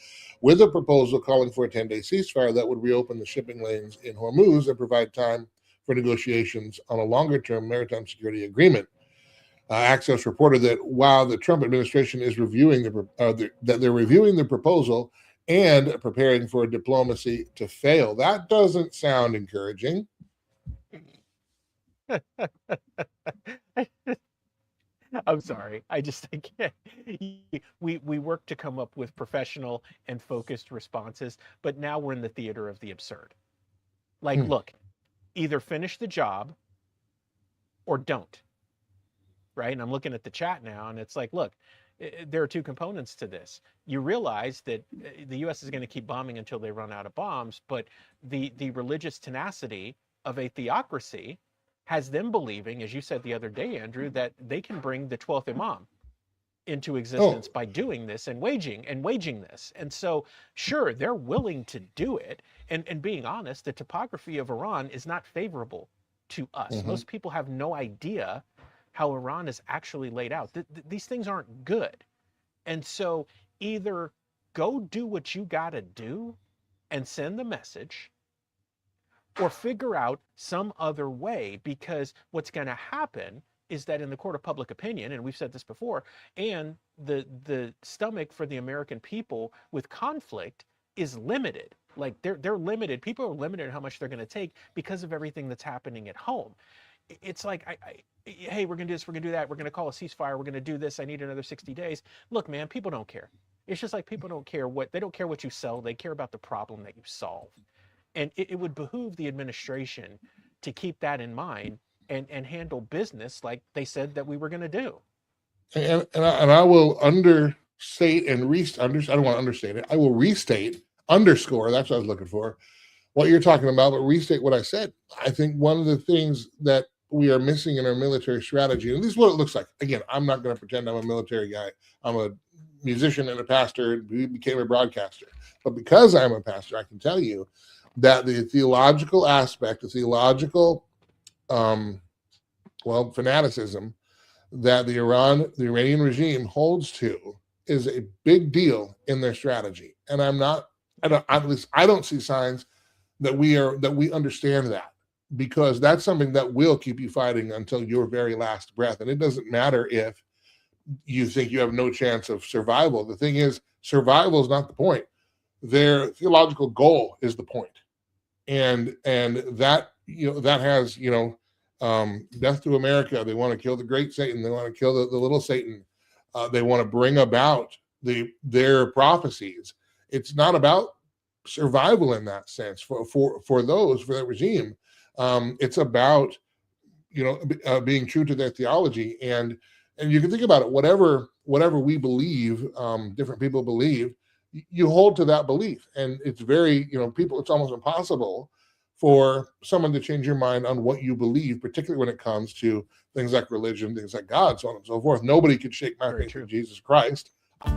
Speaker 9: with a proposal calling for a 10-day ceasefire that would reopen the shipping lanes in Hormuz and provide time for negotiations on a longer-term maritime security agreement. Axios reported that while the Trump administration is reviewing they're reviewing the proposal and preparing for diplomacy to fail. That doesn't sound encouraging.
Speaker 2: I'm sorry. I can't. We work to come up with professional and focused responses, but now we're in the theater of the absurd. Like, look, either finish the job or don't. Right? And I'm looking at the chat now, and it's like, look, there are two components to this. You realize that the U.S. is going to keep bombing until they run out of bombs, but the religious tenacity of a theocracy has them believing, as you said the other day, Andrew, that they can bring the 12th Imam into existence by doing this and waging this. And so, sure, they're willing to do it. And being honest, the topography of Iran is not favorable to us. Most people have no idea how Iran is actually laid out. These things aren't good. And so either go do what you got to do and send the message, or figure out some other way, because what's going to happen is that in the court of public opinion, and we've said this before, and the stomach for the American people with conflict is limited. Like they're limited. People are limited in how much they're going to take because of everything that's happening at home. It's like, hey, we're going to do this, we're going to do that, we're going to call a ceasefire, we're going to do this, I need another 60 days. Look, man, people don't care. It's just like people don't care they don't care what you sell, they care about the problem that you solve. And it would behoove the administration to keep that in mind and handle business like they said that we were going to do.
Speaker 9: And I will understate and I don't want to understate it. I will underscore, that's what I was looking for, what you're talking about, but restate what I said. I think one of the things that we are missing in our military strategy, and this is what it looks like. Again, I'm not going to pretend I'm a military guy. I'm a musician and a pastor who became a broadcaster. But because I'm a pastor, I can tell you that the theological aspect, the theological, fanaticism that the Iranian regime holds to is a big deal in their strategy. And I don't see signs that we understand that, because that's something that will keep you fighting until your very last breath. And it doesn't matter if you think you have no chance of survival. The thing is, survival is not the point. Their theological goal is the point. And that, that has, death to America. They want to kill the great Satan. They want to kill the little Satan. They want to bring about their prophecies. It's not about survival in that sense for that regime. It's about being true to their theology, and you can think about it. Whatever we believe, different people believe, you hold to that belief, and it's very people. It's almost impossible for someone to change your mind on what you believe, particularly when it comes to things like religion, things like God, so on and so forth. Nobody could shake my faith in Jesus Christ.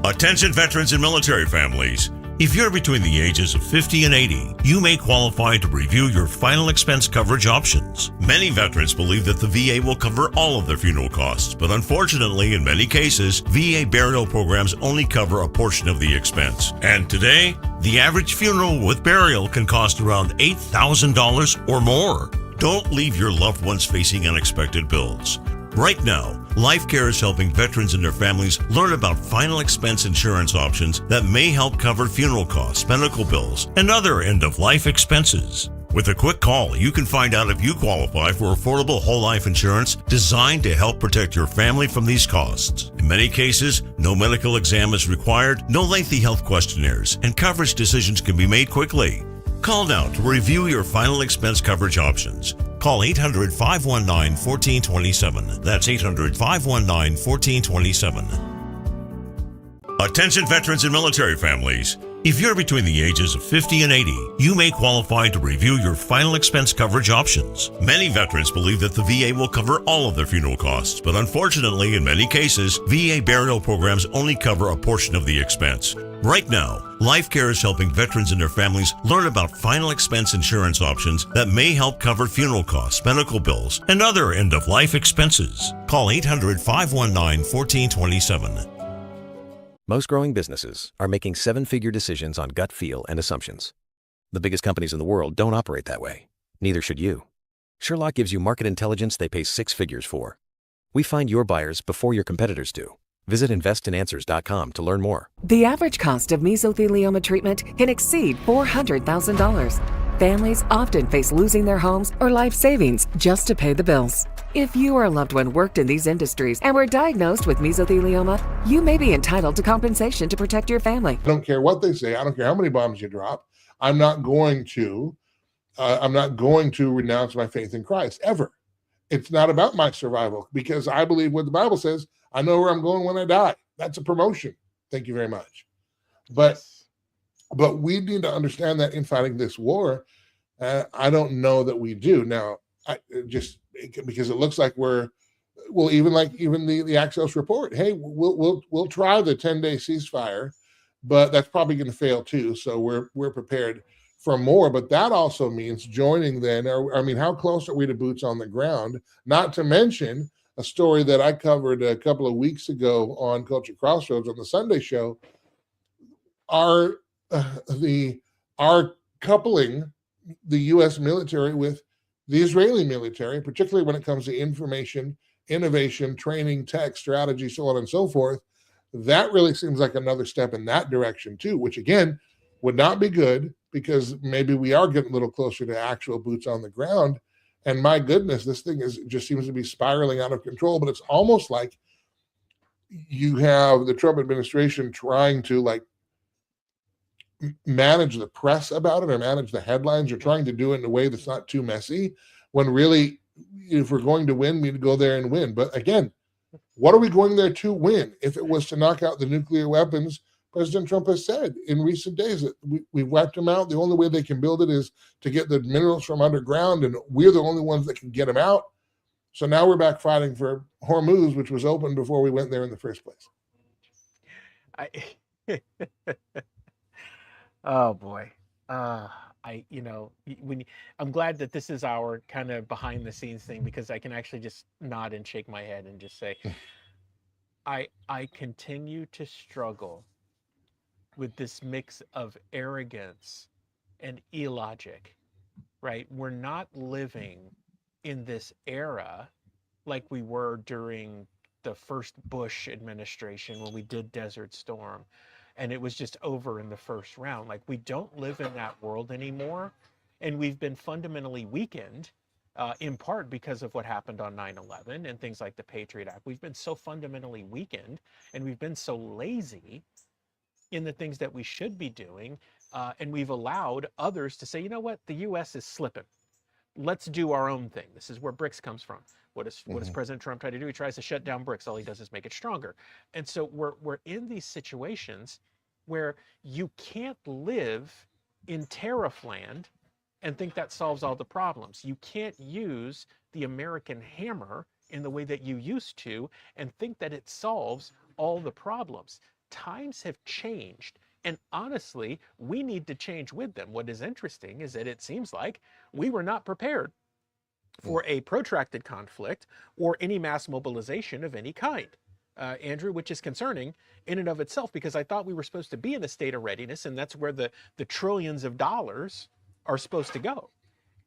Speaker 7: Attention veterans and military families. If you're between the ages of 50 and 80, you may qualify to review your final expense coverage options. Many veterans believe that the VA will cover all of their funeral costs, but unfortunately, in many cases, VA burial programs only cover a portion of the expense. And today, the average funeral with burial can cost around $8,000 or more. Don't leave your loved ones facing unexpected bills. Right now, LifeCare is helping veterans and their families learn about final expense insurance options that may help cover funeral costs, medical bills, and other end-of-life expenses. With a quick call, you can find out if you qualify for affordable whole life insurance designed to help protect your family from these costs. In many cases, no medical exam is required, no lengthy health questionnaires, and coverage decisions can be made quickly. Call now to review your final expense coverage options. Call 800-519-1427. That's 800-519-1427. Attention veterans and military families. If you're between the ages of 50 and 80, you may qualify to review your final expense coverage options. Many veterans believe that the VA will cover all of their funeral costs, but unfortunately, in many cases, VA burial programs only cover a portion of the expense. Right now, LifeCare is helping veterans and their families learn about final expense insurance options that may help cover funeral costs, medical bills, and other end-of-life expenses. Call 800-519-1427.
Speaker 3: Most growing businesses are making seven-figure decisions on gut feel and assumptions. The biggest companies in the world don't operate that way. Neither should you. Sherloc gives you market intelligence they pay six figures for. We find your buyers before your competitors do. Visit investinanswers.com to learn more.
Speaker 8: The average cost of mesothelioma treatment can exceed $400,000. Families often face losing their homes or life savings just to pay the bills. If you or a loved one worked in these industries and were diagnosed with mesothelioma, you may be entitled to compensation to protect your family.
Speaker 9: I don't care what they say. I don't care how many bombs you drop. I'm not going to renounce my faith in Christ ever. It's not about my survival, because I believe what the Bible says. I know where I'm going when I die. That's a promotion. Thank you very much. But we need to understand that in fighting this war. I don't know that we do now. Because it looks like even the Axios report. Hey, we'll try the 10-day ceasefire, but that's probably going to fail too. So we're prepared for more. But that also means joining then. How close are we to boots on the ground? Not to mention a story that I covered a couple of weeks ago on Culture Crossroads on the Sunday show. Are coupling the U.S. military with the Israeli military, particularly when it comes to information, innovation, training, tech, strategy, so on and so forth. That really seems like another step in that direction too, which again would not be good, because maybe we are getting a little closer to actual boots on the ground. And my goodness, this thing just seems to be spiraling out of control. But it's almost like you have the Trump administration trying to like manage the press about it or manage the headlines, or trying to do it in a way that's not too messy, when really, if we're going to win, we need to go there and win. But again, what are we going there to win? If it was to knock out the nuclear weapons, President Trump has said in recent days that we wiped them out. The only way they can build it is to get the minerals from underground, and we're the only ones that can get them out. So now we're back fighting for Hormuz, which was open before we went there in the first place.
Speaker 2: Oh boy. I'm glad that this is our kind of behind the scenes thing, because I can actually just nod and shake my head and just say, I continue to struggle with this mix of arrogance and illogic, right? We're not living in this era like we were during the first Bush administration when we did Desert Storm, and it was just over in the first round. Like, we don't live in that world anymore, and we've been fundamentally weakened in part because of what happened on 9/11 and things like the Patriot Act. We've been so fundamentally weakened, and we've been so lazy in the things that we should be doing, and we've allowed others to say, you know what, the U.S. is slipping. Let's do our own thing. This is where BRICS comes from. What does President Trump try to do? He tries to shut down BRICS. All he does is make it stronger. And so we're in these situations where you can't live in tariff land and think that solves all the problems. You can't use the American hammer in the way that you used to and think that it solves all the problems. Times have changed, and honestly, we need to change with them. What is interesting is that it seems like we were not prepared for a protracted conflict or any mass mobilization of any kind, Andrew, which is concerning in and of itself, because I thought we were supposed to be in a state of readiness, and that's where the trillions of dollars are supposed to go.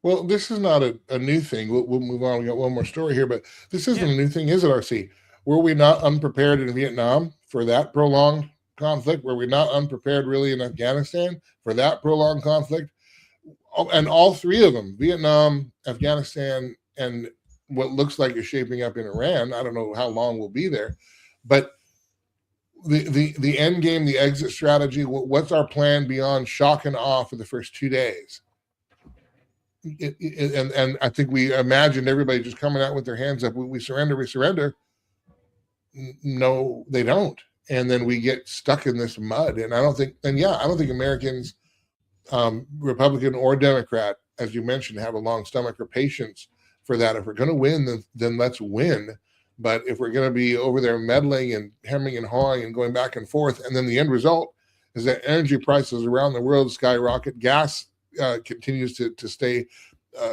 Speaker 9: Well, this is not a new thing. We'll move on. We got one more story here, but this isn't a new thing, is it, RC? Were we not unprepared in Vietnam for that prolonged conflict? Were we not unprepared really in Afghanistan for that prolonged conflict? And all three of them, Vietnam, Afghanistan, and what looks like is shaping up in Iran. I don't know how long we'll be there, but the end game, the exit strategy, what's our plan beyond shock and awe for the first 2 days? And I think we imagined everybody just coming out with their hands up. We surrender, we surrender. No, they don't. And then we get stuck in this mud. And I don't think Americans, Republican or Democrat, as you mentioned, have a long stomach or patience for that. If we're going to win, then let's win. But if we're going to be over there meddling and hemming and hawing and going back and forth, and then the end result is that energy prices around the world skyrocket, gas continues to stay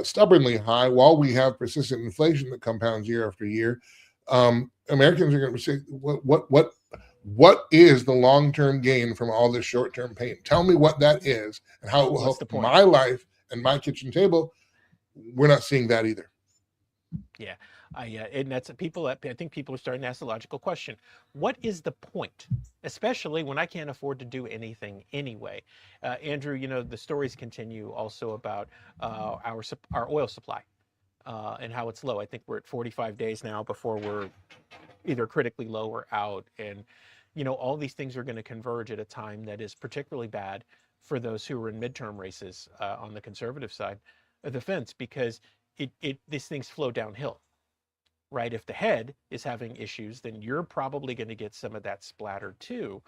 Speaker 9: stubbornly high while we have persistent inflation that compounds year after year. Americans are going to say, what is the long-term gain from all this short-term pain? Tell me what that is and how it will help my life and my kitchen table. We're not seeing that either.
Speaker 2: Yeah. And that's I think people are starting to ask the logical question. What is the point? Especially when I can't afford to do anything anyway. Andrew, the stories continue also about our oil supply and how it's low. I think we're at 45 days now before we're either critically low or out. And, all these things are going to converge at a time that is particularly bad for those who are in midterm races on the conservative side of the fence, because these things flow downhill. Right? If the head is having issues, then you're probably going to get some of that splatter too.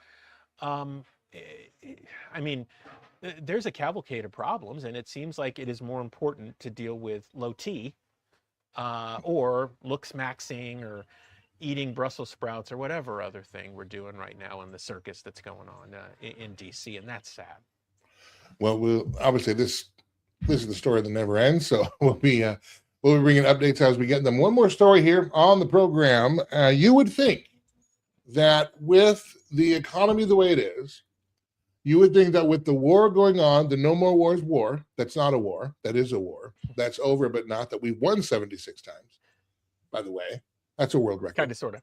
Speaker 2: There's a cavalcade of problems, and it seems like it is more important to deal with low T or looks maxing or eating Brussels sprouts or whatever other thing we're doing right now in the circus that's going on in DC, and that's sad.
Speaker 9: Well, obviously this is the story that never ends, so we'll be bringing updates as we get them. One more story here on the program. You would think that with the economy the way it is, you would think that with the war going on, the No More Wars war, that's not a war, that is a war, that's over but not, that we've won 76 times, by the way. That's a world record.
Speaker 2: Kind of, sort of.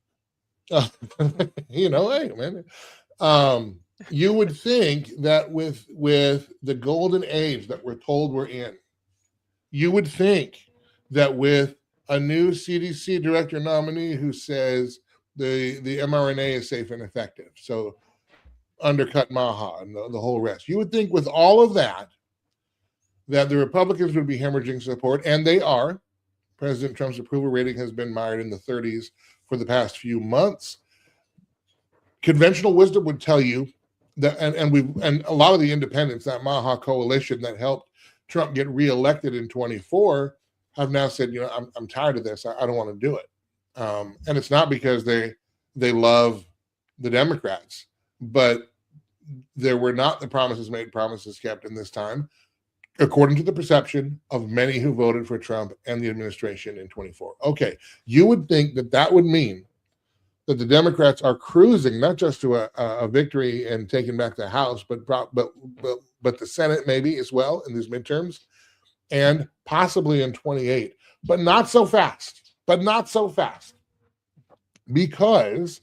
Speaker 9: Hey, man. you would think that with the golden age that we're told we're in, you would think that with a new CDC director nominee who says the mRNA is safe and effective, so undercut MAHA and the whole rest, you would think with all of that, that the Republicans would be hemorrhaging support, and they are. President Trump's approval rating has been mired in the 30s for the past few months. Conventional wisdom would tell you that, and a lot of the independents, that MAHA coalition that helped Trump get reelected in 24, have now said, I'm tired of this. I don't want to do it. And it's not because they love the Democrats, but there were not the promises made, promises kept in this time, according to the perception of many who voted for Trump and the administration in 24. Okay, you would think that would mean that the Democrats are cruising not just to a victory and taking back the House, but the Senate maybe as well in these midterms, and possibly in 28, but not so fast. Because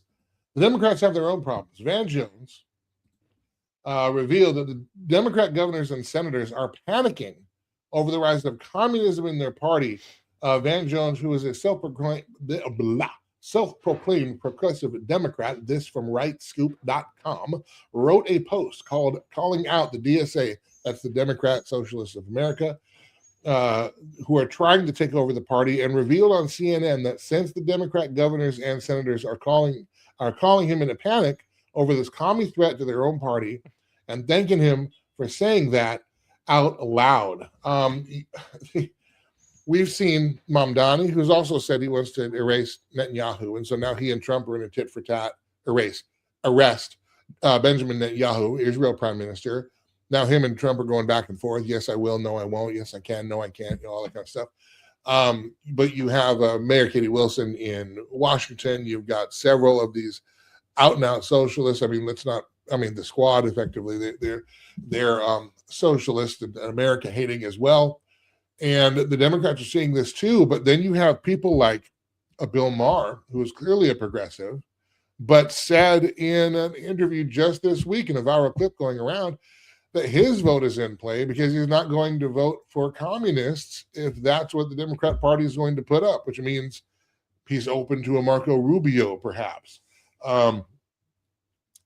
Speaker 9: the Democrats have their own problems. Van Jones revealed that the Democrat governors and senators are panicking over the rise of communism in their party. Van Jones, who is a self-proclaimed progressive Democrat, this from rightscoop.com, wrote a post calling out the DSA, that's the Democrat Socialists of America, who are trying to take over the party, and revealed on CNN that since the Democrat governors and senators are calling him in a panic over this commie threat to their own party, and thanking him for saying that out loud. We've seen Mamdani, who's also said he wants to erase Netanyahu, and so now he and Trump are in a tit-for-tat arrest Benjamin Netanyahu, Israel prime minister. Now him and Trump are going back and forth. Yes, I will. No, I won't. Yes, I can. No, I can't. All that kind of stuff. But you have Mayor Katie Wilson in Washington. You've got several of these out-and-out socialists. The squad, effectively, they're socialist and America hating as well. And the Democrats are seeing this too. But then you have people like Bill Maher, who is clearly a progressive, but said in an interview just this week, in a viral clip going around, that his vote is in play because he's not going to vote for communists if that's what the Democrat Party is going to put up, which means he's open to a Marco Rubio, perhaps.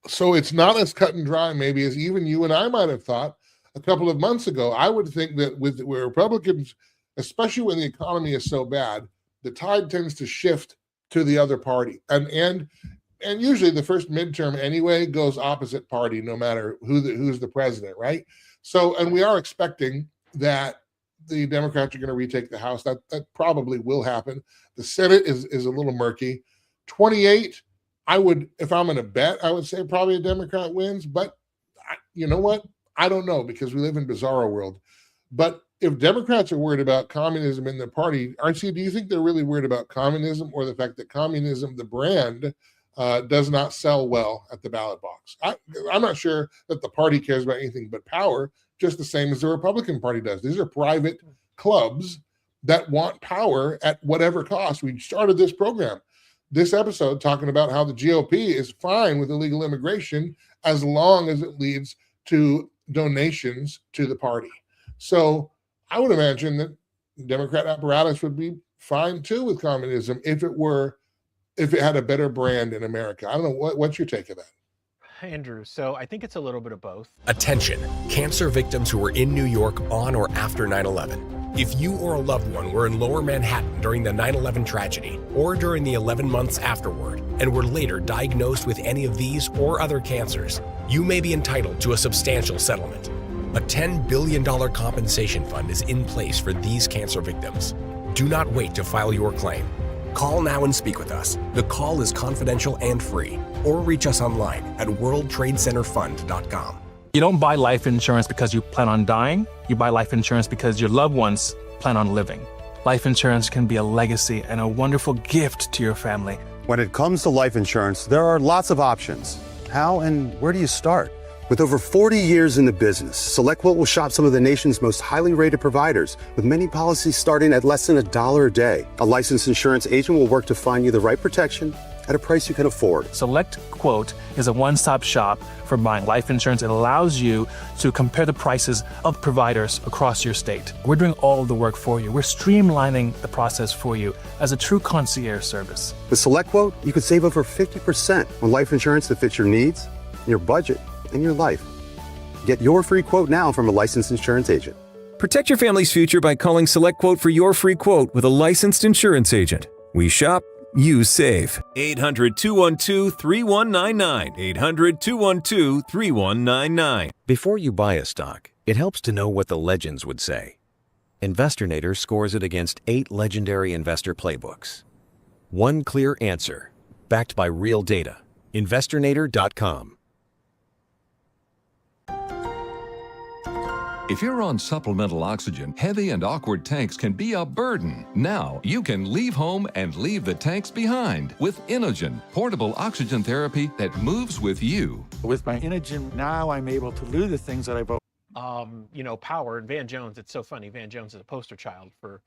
Speaker 9: So it's not as cut and dry, maybe, as even you and I might have thought a couple of months ago. I would think that with Republicans, especially when the economy is so bad, the tide tends to shift to the other party. And usually the first midterm anyway goes opposite party, no matter who's the president, right? So, and we are expecting that the Democrats are going to retake the House. That probably will happen. The Senate is a little murky. 28, I would, if I'm going to bet, I would say probably a Democrat wins. But you know what? I don't know, because we live in bizarro world. But if Democrats are worried about communism in their party, RC, do you think they're really worried about communism, or the fact that communism, the brand, does not sell well at the ballot box? I'm not sure that the party cares about anything but power, just the same as the Republican Party does. These are private clubs that want power at whatever cost. We started this program, this episode, talking about how the GOP is fine with illegal immigration as long as it leads to donations to the party. So I would imagine that the Democrat apparatus would be fine too with communism if it had a better brand in America. I don't know. What's your take of that?
Speaker 11: Andrew, so I think it's a little bit of both.
Speaker 10: Attention, cancer victims who were in New York on or after 9/11. If you or a loved one were in Lower Manhattan during the 9/11 tragedy or during the 11 months afterward and were later diagnosed with any of these or other cancers, you may be entitled to a substantial settlement. A $10 billion compensation fund is in place for these cancer victims. Do not wait to file your claim. Call now and speak with us. The call is confidential and free. Or reach us online at worldtradecenterfund.com.
Speaker 4: You don't buy life insurance because you plan on dying. You buy life insurance because your loved ones plan on living. Life insurance can be a legacy and a wonderful gift to your family.
Speaker 5: When it comes to life insurance, there are lots of options. How and where do you start? With over 40 years in the business, SelectQuote will shop some of the nation's most highly rated providers, with many policies starting at less than $1 a day. A licensed insurance agent will work to find you the right protection at a price you can afford.
Speaker 4: Select Quote is a one-stop shop for buying life insurance. It allows you to compare the prices of providers across your state. We're doing all of the work for you. We're streamlining the process for you as a true concierge service.
Speaker 5: With SelectQuote, you could save over 50% on life insurance that fits your needs, your budget, and your life. Get your free quote now from a licensed insurance agent.
Speaker 6: Protect your family's future by calling SelectQuote for your free quote with a licensed insurance agent. We shop, you save. 800-212-3199. 800-212-3199.
Speaker 12: Before you buy a stock, it helps to know what the legends would say. Investornator scores it against 8 legendary investor playbooks. One clear answer, backed by real data. Investornator.com.
Speaker 13: If you're on supplemental oxygen, heavy and awkward tanks can be a burden. Now you can leave home and leave the tanks behind with Inogen, portable oxygen therapy that moves with you.
Speaker 14: With my Inogen, now I'm able to do the things that I've
Speaker 11: power. And Van Jones, it's so funny. Van Jones is a poster child for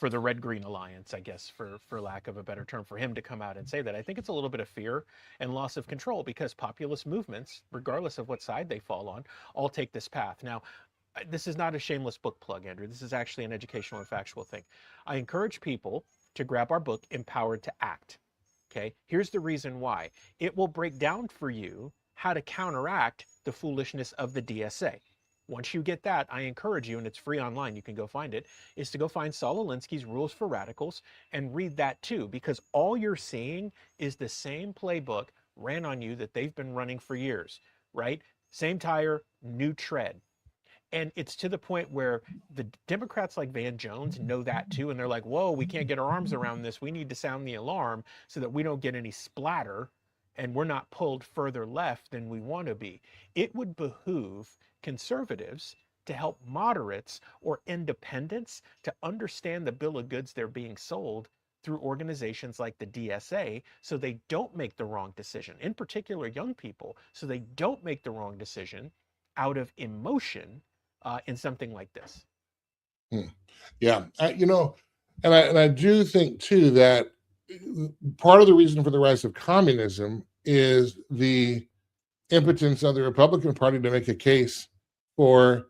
Speaker 11: the Red-Green Alliance, I guess, for lack of a better term, for him to come out and say that. I think it's a little bit of fear and loss of control because populist movements, regardless of what side they fall on, all take this path. Now, this is not a shameless book plug, Andrew. This is actually an educational and factual thing. I encourage people to grab our book, Empowered to Act. Okay, here's the reason why. It will break down for you how to counteract the foolishness of the DSA. Once you get that, I encourage you, and it's free online, you can go find it, is to go find Saul Alinsky's Rules for Radicals and read that too, because all you're seeing is the same playbook ran on you that they've been running for years, right? Same tire, new tread. And it's to the point where the Democrats like Van Jones know that too, and they're like, whoa, we can't get our arms around this. We need to sound the alarm so that we don't get any splatter and we're not pulled further left than we want to be. It would behoove conservatives to help moderates or independents to understand the bill of goods they're being sold through organizations like the DSA so they don't make the wrong decision, in particular young people, so they don't make the wrong decision out of emotion in something like this.
Speaker 9: Yeah, and I do think too that part of the reason for the rise of communism is the impotence of the Republican Party to make a case for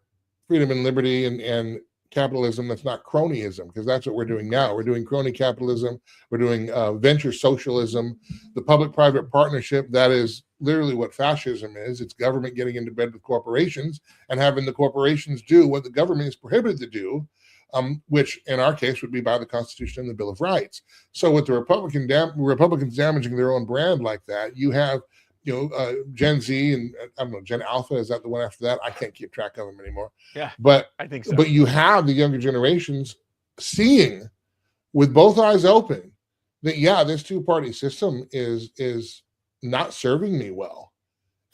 Speaker 9: freedom and liberty and capitalism that's not cronyism, because that's what we're doing now. We're doing crony capitalism. We're doing venture socialism, the public-private partnership. That is literally what fascism is. It's government getting into bed with corporations and having the corporations do what the government is prohibited to do, which in our case would be by the Constitution and the Bill of Rights. So with the Republicans damaging their own brand like that, you have Gen Z and I don't know, Gen Alpha, is that the one after that? I can't keep track of them anymore.
Speaker 11: Yeah,
Speaker 9: but
Speaker 11: I think so.
Speaker 9: But you have the younger generations seeing with both eyes open that, yeah, this two-party system is not serving me well.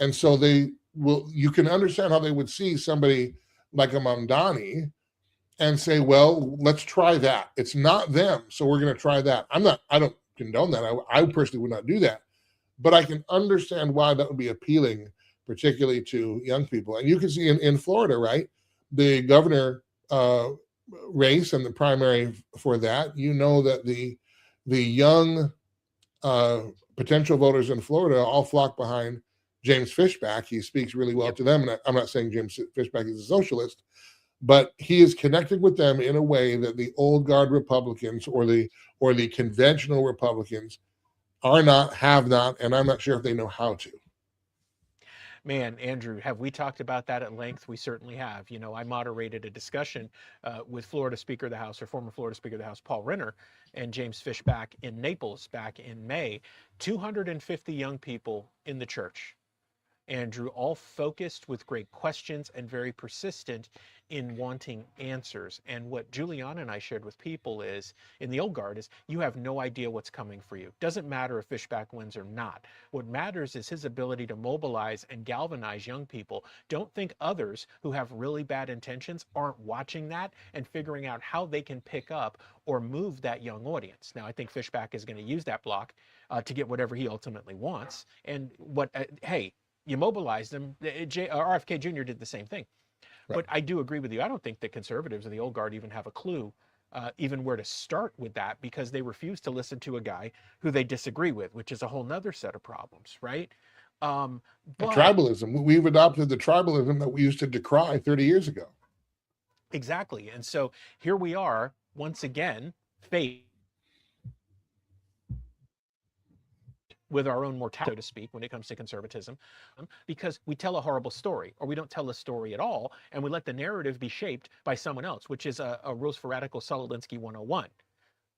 Speaker 9: And so you can understand how they would see somebody like a Mamdani and say, well, let's try that. It's not them, so we're going to try that. I don't condone that. I personally would not do that. But I can understand why that would be appealing, particularly to young people. And you can see in Florida, right, the governor race and the primary for that, you know that the young potential voters in Florida all flock behind James Fishback. He speaks really well to them. And I'm not saying James Fishback is a socialist, but he is connected with them in a way that the old guard Republicans or the conventional Republicans are not, have not, and I'm not sure if they know how to.
Speaker 11: Man, Andrew, have we talked about that at length? We certainly have. I moderated a discussion with Florida Speaker of the House, or former Florida Speaker of the House, Paul Renner, and James Fishback in Naples back in May. 250 young people in the church, Andrew, all focused with great questions and very persistent in wanting answers. And what Juliana and I shared with people is, in the old guard, is you have no idea what's coming for you. Doesn't matter if Fishback wins or not. What matters is his ability to mobilize and galvanize young people. Don't think others who have really bad intentions aren't watching that and figuring out how they can pick up or move that young audience. Now, I think Fishback is going to use that block to get whatever he ultimately wants. And hey, you mobilized them. RFK Jr. did the same thing. Right. But I do agree with you. I don't think the conservatives or the old guard even have a clue even where to start with that, because they refuse to listen to a guy who they disagree with, which is a whole nother set of problems, right? But
Speaker 9: tribalism. We've adopted the tribalism that we used to decry 30 years ago.
Speaker 11: Exactly. And so here we are once again, faced with our own mortality, so to speak, when it comes to conservatism, because we tell a horrible story, or we don't tell a story at all, and we let the narrative be shaped by someone else, which is a Rose for Radical Solinsky 101,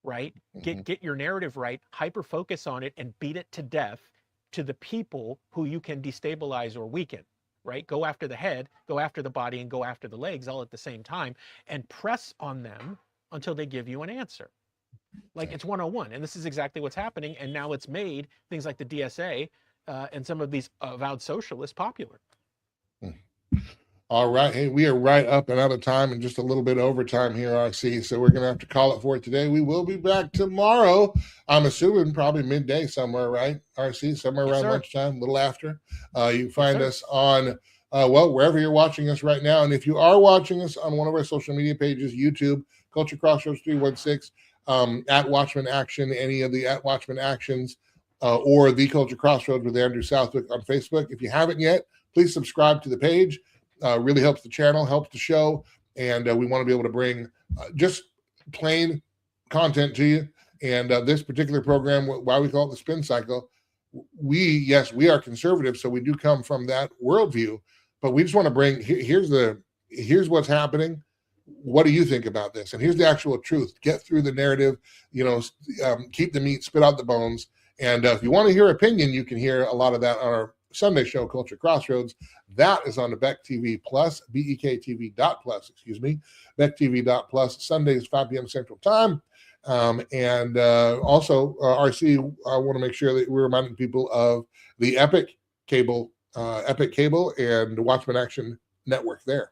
Speaker 11: right? Get your narrative right, hyper focus on it, and beat it to death to the people who you can destabilize or weaken, right? Go after the head, go after the body, and go after the legs all at the same time, and press on them until they give you an answer. Like, it's 101, and this is exactly what's happening, and now it's made things like the DSA and some of these avowed socialists popular.
Speaker 9: All right. Hey, we are right up and out of time and just a little bit over time here, RC. So we're going to have to call it for today. We will be back tomorrow. I'm assuming probably midday somewhere, right? RC, somewhere around lunchtime, a little after. You can find us on, wherever you're watching us right now. And if you are watching us on one of our social media pages, YouTube, Culture Crossroads 316, at Watchmen Action, any of the at Watchmen Actions, or The Culture Crossroads with Andrew Southwick on Facebook. If you haven't yet, please subscribe to the page. Really helps the channel, helps the show, and we want to be able to bring just plain content to you. And this particular program, why we call it the Spin Cycle, we are conservative, so we do come from that worldview, but we just want to bring, here's what's happening. What do you think about this? And here's the actual truth. Get through the narrative, keep the meat, spit out the bones. And if you want to hear opinion, you can hear a lot of that on our Sunday show, Culture Crossroads. That is on the Beck TV Plus, BEKTV.plus, BeckTV.plus, Sundays, 5 p.m. Central Time. And also, RC, I want to make sure that we're reminding people of the Epic Cable and the Watchmen Action Network there.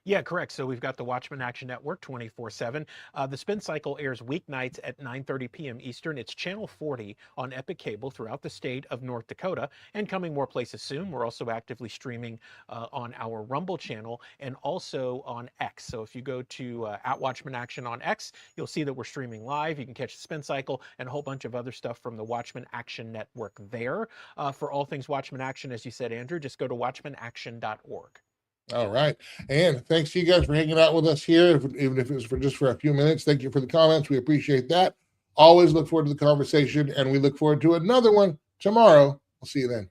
Speaker 11: Yeah, correct. So we've got the Watchmen Action Network 24/7. The Spin Cycle airs weeknights at 9:30 p.m. Eastern. It's channel 40 on Epic Cable throughout the state of North Dakota, and coming more places soon. We're also actively streaming on our Rumble channel and also on X. So if you go to at Watchmen Action on X, you'll see that we're streaming live. You can catch the Spin Cycle and a whole bunch of other stuff from the Watchmen Action Network there. For all things Watchmen Action, as you said, Andrew, just go to watchmenaction.org.
Speaker 9: All right. And thanks to you guys for hanging out with us here, even if it was for a few minutes. Thank you for the comments. We appreciate that. Always look forward to the conversation, and we look forward to another one tomorrow. We'll see you then.